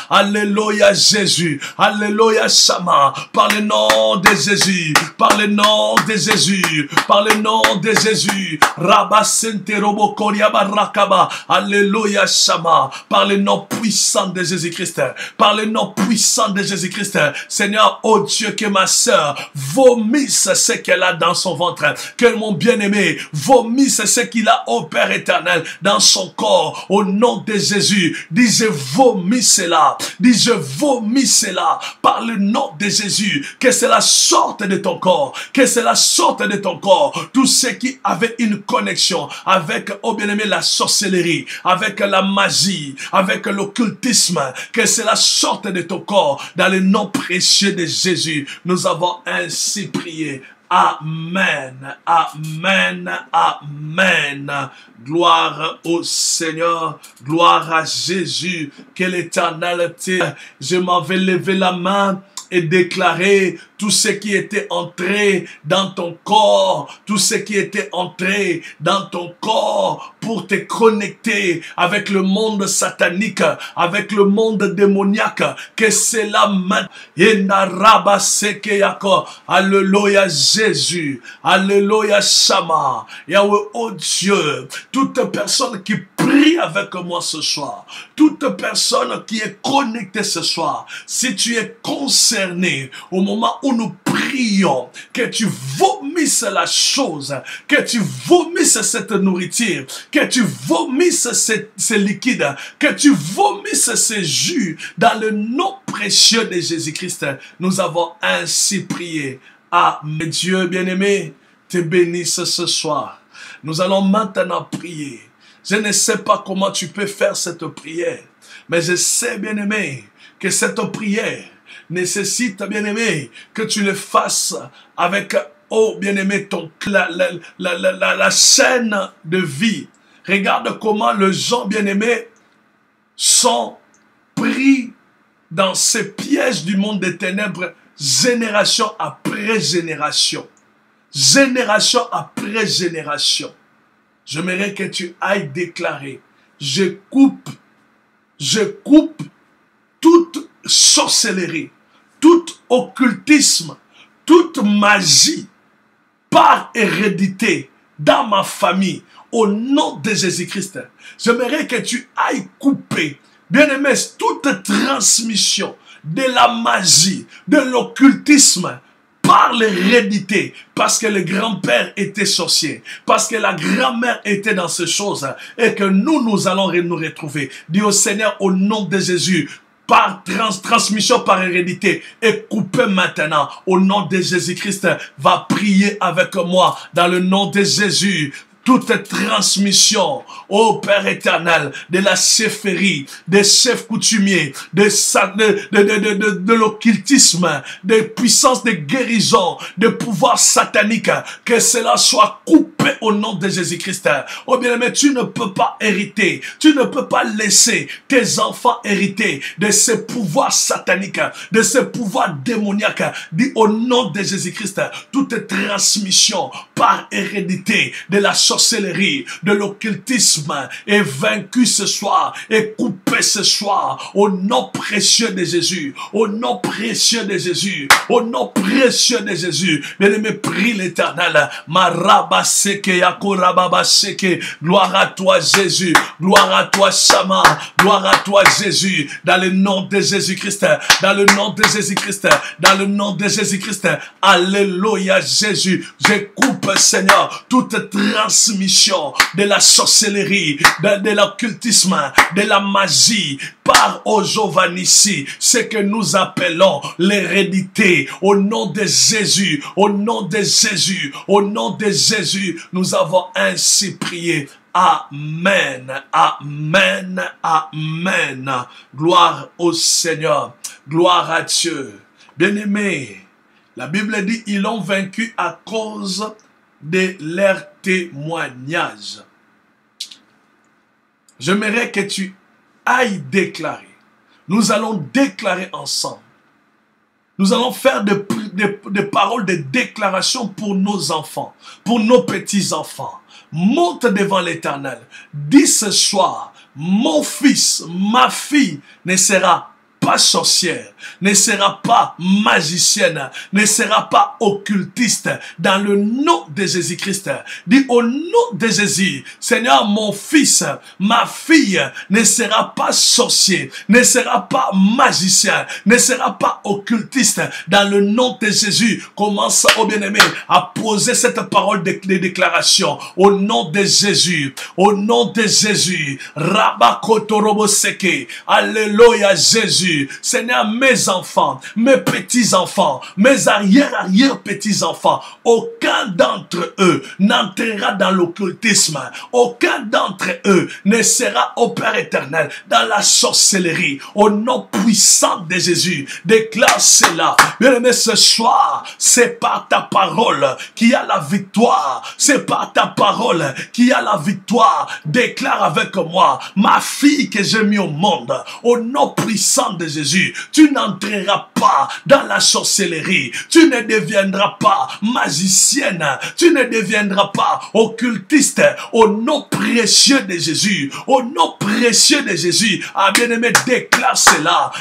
Alléluia Jésus, alléluia Shama, par le nom de Jésus, par le nom de Jésus, par le nom de Jésus, alléluia Shama, par le nom puissant de Jésus-Christ, par le nom puissant de Jésus-Christ. Seigneur, oh Dieu, que ma sœur vomisse ce qu'elle a dans son ventre, que mon bien-aimé vomisse ce qu'il a, au Père éternel, dans son corps, au nom de Jésus. Dis, je vomis cela, dis, je vomis cela, par le nom de Jésus, que cela sorte de ton corps, que cela sorte de ton corps, tout ce qui avait une connexion avec, oh bien-aimé, la sorcellerie, avec la magie, avec l'occultisme, que cela sorte de ton corps, dans le nom précieux de Jésus. Nous avons ainsi prié. Amen, amen, amen. Gloire au Seigneur, gloire à Jésus. Que l'Éternel t'aide. Je m'en vais lever la main et déclarer tout ce qui était entré dans ton corps, tout ce qui était entré dans ton corps pour te connecter avec le monde satanique, avec le monde démoniaque, que c'est la main. Alléluia Jésus, alléluia Shama, Yahweh, oh Dieu, toute personne qui prie avec moi ce soir, toute personne qui est connectée ce soir, si tu es concerné au moment où nous prions, que tu vomisses la chose, que tu vomisses cette nourriture, que tu vomisses ces liquides, que tu vomisses ces jus, dans le nom précieux de Jésus-Christ. Nous avons ainsi prié. Ah, mes Dieu bien-aimé, te bénisse ce soir. Nous allons maintenant prier. Je ne sais pas comment tu peux faire cette prière, mais je sais, bien-aimé, que cette prière nécessite, bien-aimé, que tu le fasses avec, oh, bien-aimé, la chaîne de vie. Regarde comment les gens, bien-aimés, sont pris dans ces pièges du monde des ténèbres, génération après génération. Génération après génération. J'aimerais que tu ailles déclarer, je coupe toute sorcellerie, tout occultisme, toute magie par hérédité dans ma famille, au nom de Jésus-Christ. J'aimerais que tu ailles couper, bien-aimé, toute transmission de la magie, de l'occultisme, par l'hérédité, parce que le grand-père était sorcier, parce que la grand-mère était dans ces choses, et que nous allons nous retrouver. Dis au Seigneur, au nom de Jésus, par transmission par hérédité, et coupé maintenant, au nom de Jésus-Christ, va prier avec moi, dans le nom de Jésus. Toute transmission, ô Père éternel, de la chefferie, des chefs coutumiers, de l'occultisme, des puissances de guérison, des pouvoirs sataniques, que cela soit coupé au nom de Jésus-Christ. Oh bien-aimé, tu ne peux pas hériter, tu ne peux pas laisser tes enfants hériter de ces pouvoirs sataniques, de ces pouvoirs démoniaques. Dis au nom de Jésus-Christ, toute transmission par hérédité de la sorcellerie, sorcellerie, de l'occultisme est vaincu ce soir, est coupé ce soir, au nom précieux de Jésus, au nom précieux de Jésus, au nom précieux de Jésus. Bien-aimé, prie l'Éternel. Gloire à toi Jésus, gloire à toi Shama, gloire à toi Jésus, dans le nom de Jésus-Christ, dans le nom de Jésus-Christ, dans le nom de Jésus-Christ. Alléluia Jésus, je coupe Seigneur toute transmission de la sorcellerie, de l'occultisme, de la magie, par Ojovanissi, ce que nous appelons l'hérédité. Au nom de Jésus, au nom de Jésus, au nom de Jésus, nous avons ainsi prié. Amen, amen, amen. Gloire au Seigneur, gloire à Dieu. Bien-aimés, la Bible dit, ils l'ont vaincu à cause de leur témoignage. J'aimerais que tu ailles déclarer. Nous allons déclarer ensemble. Nous allons faire des paroles de déclaration pour nos enfants, pour nos petits-enfants. Monte devant l'Éternel. Dis ce soir, mon fils, ma fille ne sera pas sorcière, ne sera pas magicienne, ne sera pas occultiste, dans le nom de Jésus-Christ. Dis au nom de Jésus, Seigneur, mon fils, ma fille ne sera pas sorcier, ne sera pas magicien, ne sera pas occultiste, dans le nom de Jésus. Commence, au bien-aimé, à poser cette parole de déclaration, au nom de Jésus, au nom de Jésus. Rabakotorobo-seke. Alléluia Jésus. Seigneur, mes enfants, mes petits-enfants, mes arrière-petits-enfants, aucun d'entre eux n'entrera dans l'occultisme, aucun d'entre eux ne sera, au Père éternel, dans la sorcellerie. Au nom puissant de Jésus, déclare cela. Bien-aimé, ce soir, c'est par ta parole qu'il y a la victoire. C'est par ta parole qu'il y a la victoire. Déclare avec moi, ma fille que j'ai mis au monde, au nom puissant de Jésus, tu n'entreras pas dans la sorcellerie, tu ne deviendras pas magicienne, tu ne deviendras pas occultiste, au nom précieux de Jésus, au nom précieux de Jésus. Ah, bien-aimé, déclare cela.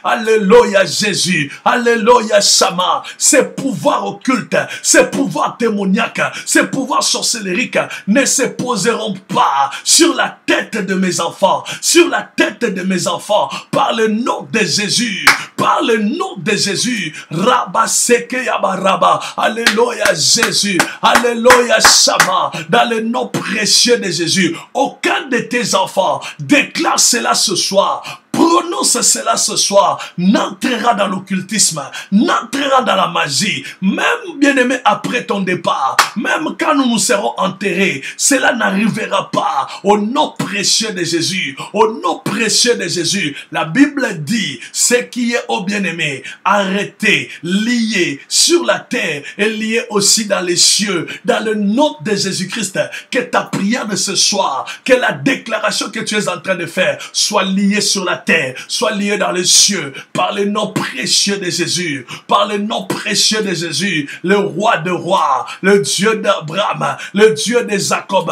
Alléluia Jésus, alléluia Shama. Ces pouvoirs occultes, ces pouvoirs démoniaques, ces pouvoirs sorcellériques ne se poseront pas sur la tête de mes enfants, sur la tête de mes enfants, par le nom de Jésus, par le nom de Jésus. Rabba seke yabaraba. Alléluia Jésus, alléluia Shama, dans le nom précieux de Jésus. Aucun de tes enfants, déclare cela ce soir, prononce cela ce soir, n'entrera dans l'occultisme, n'entrera dans la magie, même bien-aimé après ton départ, même quand nous nous serons enterrés, cela n'arrivera pas, au nom précieux de Jésus, au nom précieux de Jésus. La Bible dit, ce qui est au bien-aimé, arrêté, lié sur la terre et lié aussi dans les cieux, dans le nom de Jésus-Christ, que ta prière de ce soir, que la déclaration que tu es en train de faire soit liée sur la terre, soit lié dans les cieux, par le nom précieux de Jésus, par le nom précieux de Jésus, le roi de rois, le Dieu d'Abraham, le Dieu de Jacob,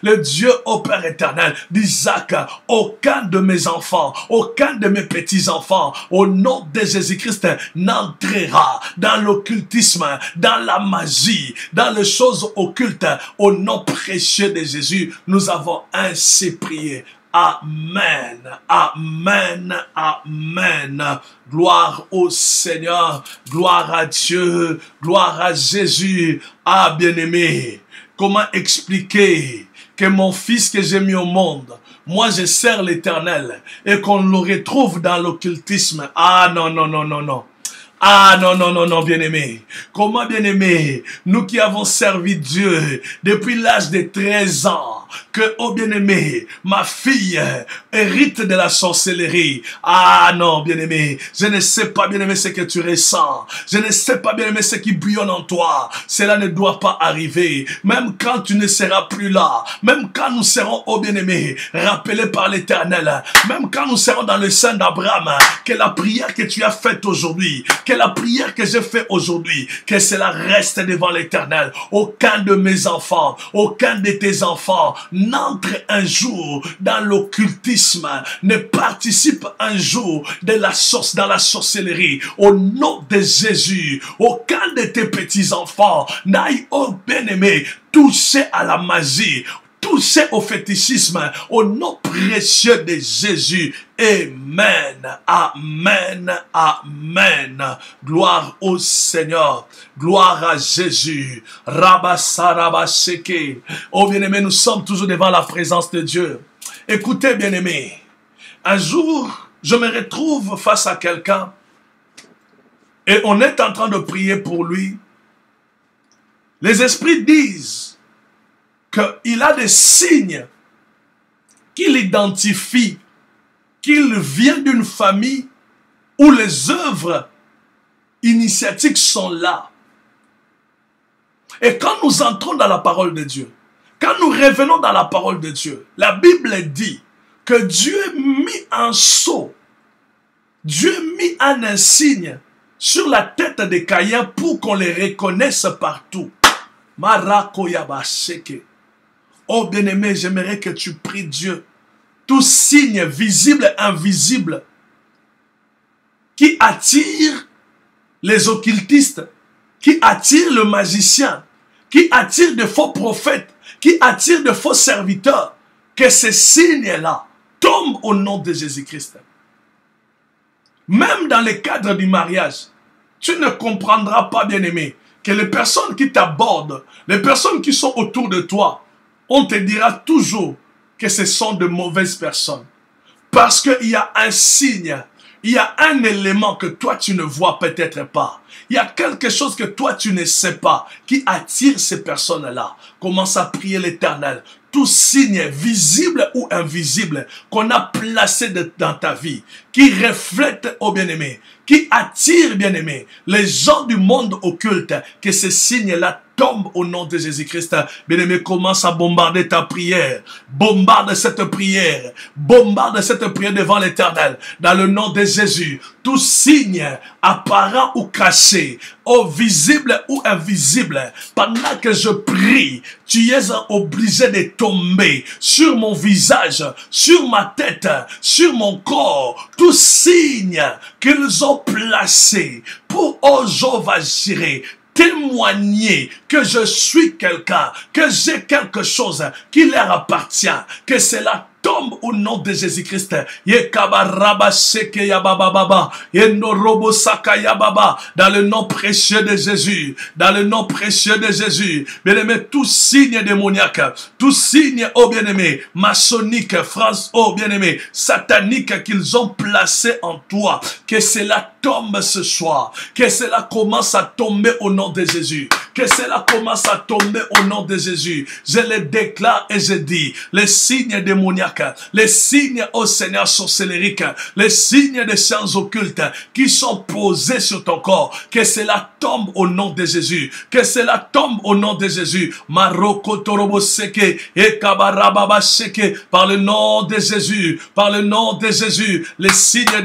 le Dieu au Père éternel, d'Isaac. Aucun de mes enfants, aucun de mes petits-enfants, au nom de Jésus-Christ, n'entrera dans l'occultisme, dans la magie, dans les choses occultes. Au nom précieux de Jésus, nous avons ainsi prié. Amen, amen, amen. Gloire au Seigneur, gloire à Dieu, gloire à Jésus. Ah, bien-aimé, comment expliquer que mon fils que j'ai mis au monde, moi je sers l'Éternel, et qu'on le retrouve dans l'occultisme? Ah non, non, non, non, non. Ah non, non, non, non, bien-aimé. Comment, bien-aimé, nous qui avons servi Dieu depuis l'âge de 13 ans, que, oh bien-aimé, ma fille hérite de la sorcellerie. Ah non, bien-aimé, je ne sais pas, bien-aimé, ce que tu ressens. Je ne sais pas, bien-aimé, ce qui bouillonne en toi. Cela ne doit pas arriver. Même quand tu ne seras plus là, même quand nous serons, oh bien-aimé, rappelés par l'Éternel, même quand nous serons dans le sein d'Abraham, que la prière que tu as faite aujourd'hui, que la prière que j'ai faite aujourd'hui, que cela reste devant l'Éternel. Aucun de mes enfants, aucun de tes enfants n'entre un jour dans l'occultisme, ne participe un jour de dans la sorcellerie. Au nom de Jésus, aucun de tes petits-enfants n'aille, oh bien-aimé, toucher à la magie, toucher au fétichisme, au nom précieux de Jésus. Amen, amen, amen. Gloire au Seigneur, gloire à Jésus. Rabasarabaseke. Oh bien-aimé, nous sommes toujours devant la présence de Dieu. Écoutez, bien-aimé, un jour, je me retrouve face à quelqu'un et on est en train de prier pour lui. Les esprits disent qu'il a des signes qu'il identifie, qu'il vient d'une famille où les œuvres initiatiques sont là. Et quand nous entrons dans la parole de Dieu, quand nous revenons dans la parole de Dieu, la Bible dit que Dieu mit un sceau, Dieu mit un insigne sur la tête des Caïens pour qu'on les reconnaisse partout. Marakoyabasheke. Oh bien-aimé, j'aimerais que tu pries Dieu. Tout signe visible et invisible qui attire les occultistes, qui attire le magicien, qui attire de faux prophètes, qui attire de faux serviteurs, que ces signes-là tombent au nom de Jésus-Christ. Même dans le cadre du mariage, tu ne comprendras pas, bien-aimé, que les personnes qui t'abordent, les personnes qui sont autour de toi, on te dira toujours que ce sont de mauvaises personnes. Parce qu'il y a un signe, il y a un élément que toi tu ne vois peut-être pas. Il y a quelque chose que toi tu ne sais pas qui attire ces personnes-là. Commence à prier l'Éternel. Tout signe visible ou invisible qu'on a placé dans ta vie, qui reflète au bien-aimé, qui attire, bien-aimé, les gens du monde occulte, que ces signes-là tombent au nom de Jésus-Christ. Bien-aimé, commence à bombarder ta prière. Bombarde cette prière. Bombarde cette prière devant l'Éternel. Dans le nom de Jésus, tout signe apparent ou caché, ou visible ou invisible, pendant que je prie, tu es obligé de tomber sur mon visage, sur ma tête, sur mon corps. Tout signe qu'ils ont placé pour aujourd'hui témoigner que je suis quelqu'un, que j'ai quelque chose qui leur appartient, que cela tombe au nom de Jésus-Christ. Dans le nom précieux de Jésus. Dans le nom précieux de Jésus. Bien-aimé, tout signe démoniaque, tout signe, oh bien-aimé, maçonnique, France, oh bien-aimé, satanique qu'ils ont placé en toi, que cela tombe ce soir. Que cela commence à tomber au nom de Jésus. Que cela commence à tomber au nom de Jésus. Je le déclare et je dis, les signes démoniaques, les signes, au Seigneur, sorcellériques, les signes des sciences occultes qui sont posés sur ton corps, que cela tombe au nom de Jésus. Que cela tombe au nom de Jésus. Maroko torobo seke et kabarababa seke, par le nom de Jésus, par le nom de Jésus, les signes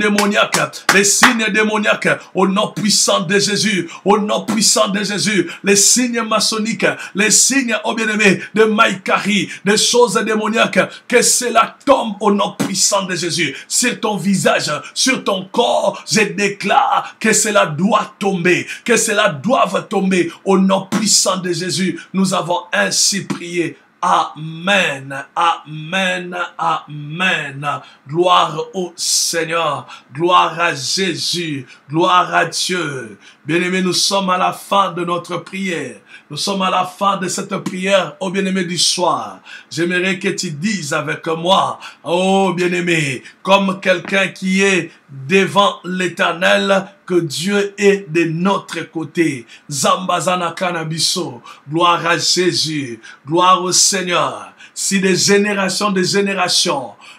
démoniaques, au nom puissant de Jésus, au nom puissant de Jésus, les signes maçonniques, les signes, oh bien-aimé, de Maïkari, des choses démoniaques, que cela tombe au nom puissant de Jésus. Sur ton visage, sur ton corps, je déclare que cela doit tomber, que cela doive tomber au nom puissant de Jésus. Nous avons ainsi prié. Amen, amen, amen. Gloire au Seigneur, gloire à Jésus, gloire à Dieu. Bien-aimés, nous sommes à la fin de notre prière. Nous sommes à la fin de cette prière, oh bien-aimé du soir. J'aimerais que tu dises avec moi, oh bien-aimé, comme quelqu'un qui est devant l'Éternel, que Dieu est de notre côté. Zambazana Kanabiso, gloire à Jésus, gloire au Seigneur. si des générations,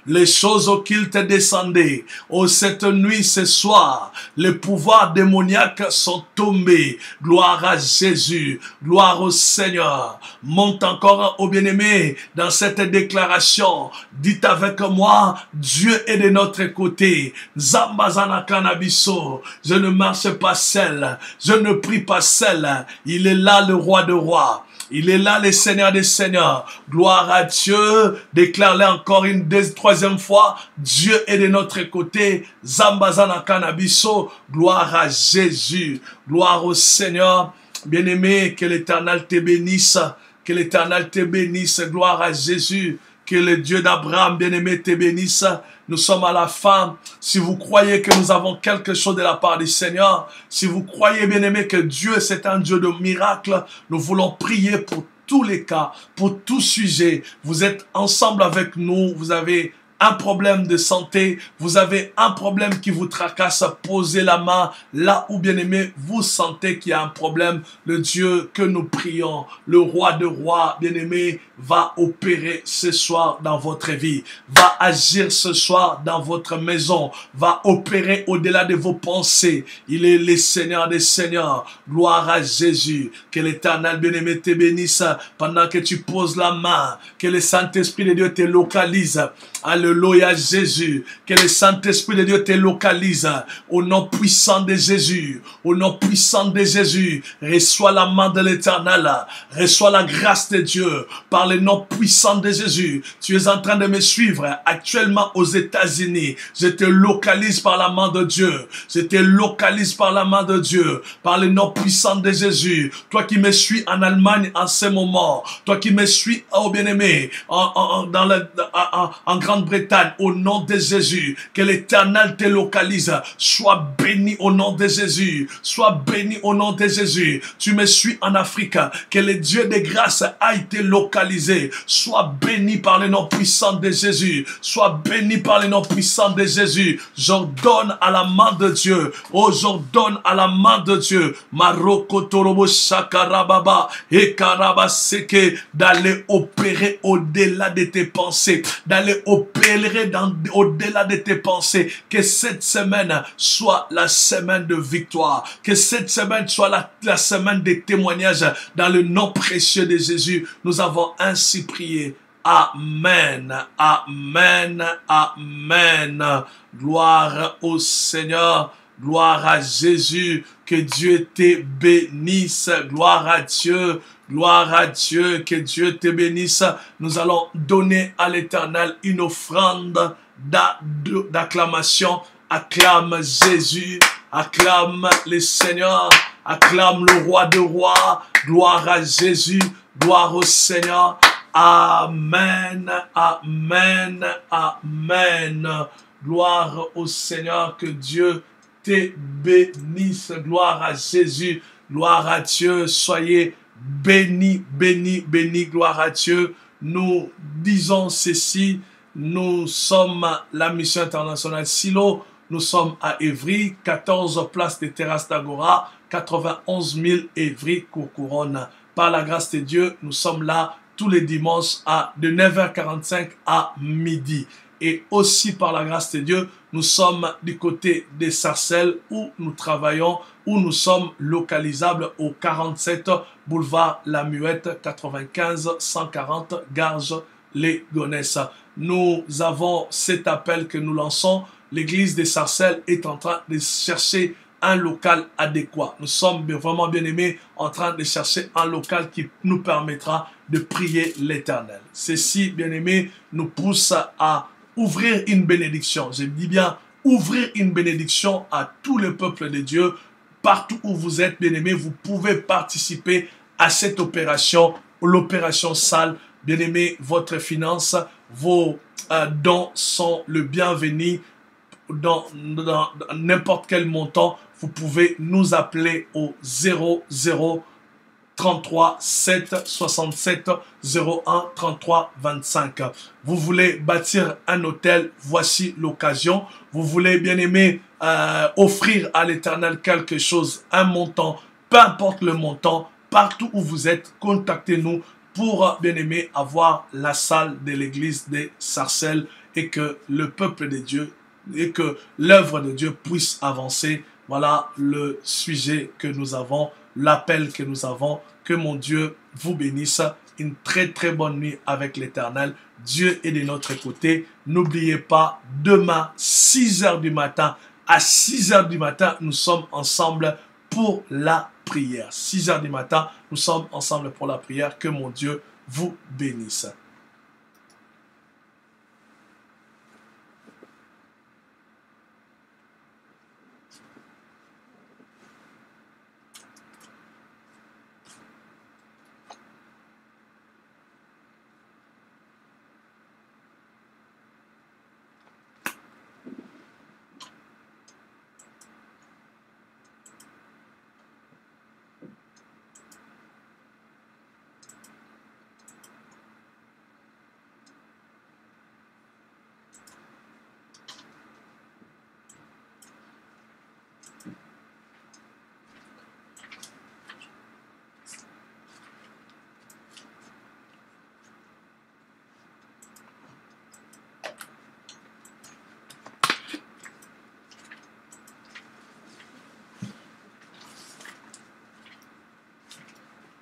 les choses auxquelles t'es descendu, oh cette nuit, ce soir, les pouvoirs démoniaques sont tombés. Gloire à Jésus, gloire au Seigneur. Monte encore au bien-aimé dans cette déclaration. Dites avec moi, Dieu est de notre côté. Zambazana Kanabiso, je ne marche pas seul, je ne prie pas seul. Il est là le roi de rois. Il est là, le Seigneur des Seigneurs. Gloire à Dieu. Déclare-le encore une troisième fois. Dieu est de notre côté. Zambazana Kanabiso. Gloire à Jésus. Gloire au Seigneur. Bien-aimé, que l'Éternel te bénisse. Que l'Éternel te bénisse. Gloire à Jésus. Que le Dieu d'Abraham, bien-aimé, te bénisse. Nous sommes à la fin. Si vous croyez que nous avons quelque chose de la part du Seigneur, si vous croyez, bien-aimé, que Dieu, c'est un Dieu de miracles, nous voulons prier pour tous les cas, pour tout sujet. Vous êtes ensemble avec nous. Vous avez un problème de santé, vous avez un problème qui vous tracasse, posez la main là où, bien aimé, vous sentez qu'il y a un problème. Le Dieu que nous prions, le roi de rois, bien aimé, va opérer ce soir dans votre vie, va agir ce soir dans votre maison, va opérer au-delà de vos pensées. Il est le Seigneur des Seigneurs. Gloire à Jésus. Que l'Éternel, bien aimé, te bénisse pendant que tu poses la main. Que le Saint-Esprit de Dieu te localise. Alléluia Jésus. Que le Saint-Esprit de Dieu te localise. Au nom puissant de Jésus. Au nom puissant de Jésus. Reçois la main de l'Éternel. Reçois la grâce de Dieu. Par le nom puissant de Jésus. Tu es en train de me suivre actuellement aux États-Unis. Je te localise par la main de Dieu. Je te localise par la main de Dieu. Par le nom puissant de Jésus. Toi qui me suis en Allemagne en ce moment. Toi qui me suis, oh bien-aimé, en Grande-Bretagne, au nom de Jésus, que l'Éternel te localise. Sois béni au nom de Jésus. Sois béni au nom de Jésus. Tu me suis en Afrique, que le Dieu de grâce a été localisé. Sois béni par le nom puissant de Jésus. Sois béni par le nom puissant de Jésus. J'ordonne à la main de Dieu. Oh, j'ordonne à la main de Dieu. Maroko Torobo Shakarababa et Karabaseke d'aller opérer au-delà de tes pensées. D'aller opérer au-delà de tes pensées. Que cette semaine soit la semaine de victoire. Que cette semaine soit la semaine des témoignages. Dans le nom précieux de Jésus, nous avons ainsi prié. Amen, amen, amen. Gloire au Seigneur, gloire à Jésus, que Dieu te bénisse, gloire à Dieu, que Dieu te bénisse. Nous allons donner à l'Éternel une offrande d'acclamation. Acclame Jésus, acclame le Seigneur, acclame le roi de rois, gloire à Jésus, gloire au Seigneur. Amen, amen, amen. Gloire au Seigneur, que Dieu te bénisse. Gloire à Jésus, gloire à Dieu. Soyez bénis, bénis, bénis, gloire à Dieu. Nous disons ceci, nous sommes la mission internationale Silo. Nous sommes à Évry, 14 places de Terrasse d'Agora, 91 000 Évry, Courcouronne. Par la grâce de Dieu, nous sommes là tous les dimanches de 9h45 à midi. Et aussi par la grâce de Dieu, nous sommes du côté des Sarcelles où nous travaillons, où nous sommes localisables au 47 boulevard La Muette, 95 140 Garges-les-Gonesse. Nous avons cet appel que nous lançons. L'église des Sarcelles est en train de chercher un local adéquat. Nous sommes vraiment bien aimés en train de chercher un local qui nous permettra de prier l'Éternel. Ceci, bien aimé, nous pousse à ouvrir une bénédiction. Je dis bien ouvrir une bénédiction à tout le peuple de Dieu. Partout où vous êtes, bien aimé, vous pouvez participer à cette opération, l'opération salle. Bien aimé, votre finance, vos dons sont le bienvenu dans n'importe quel montant. Vous pouvez nous appeler au 00 33 7 67 01 33 25. Vous voulez bâtir un hôtel, voici l'occasion. Vous voulez, bien aimé, offrir à l'Éternel quelque chose, un montant, peu importe le montant, partout où vous êtes, contactez-nous. pour, bien aimé, avoir la salle de l'église des Sarcelles et que le peuple de Dieu et que l'œuvre de Dieu puisse avancer. Voilà le sujet que nous avons, l'appel que nous avons. Que mon Dieu vous bénisse. Une très très bonne nuit avec l'Éternel. Dieu est de notre côté. N'oubliez pas, demain, 6 heures du matin, à 6 heures du matin, nous sommes ensemble pour la prière. 6 heures du matin, nous sommes ensemble pour la prière. Que mon Dieu vous bénisse.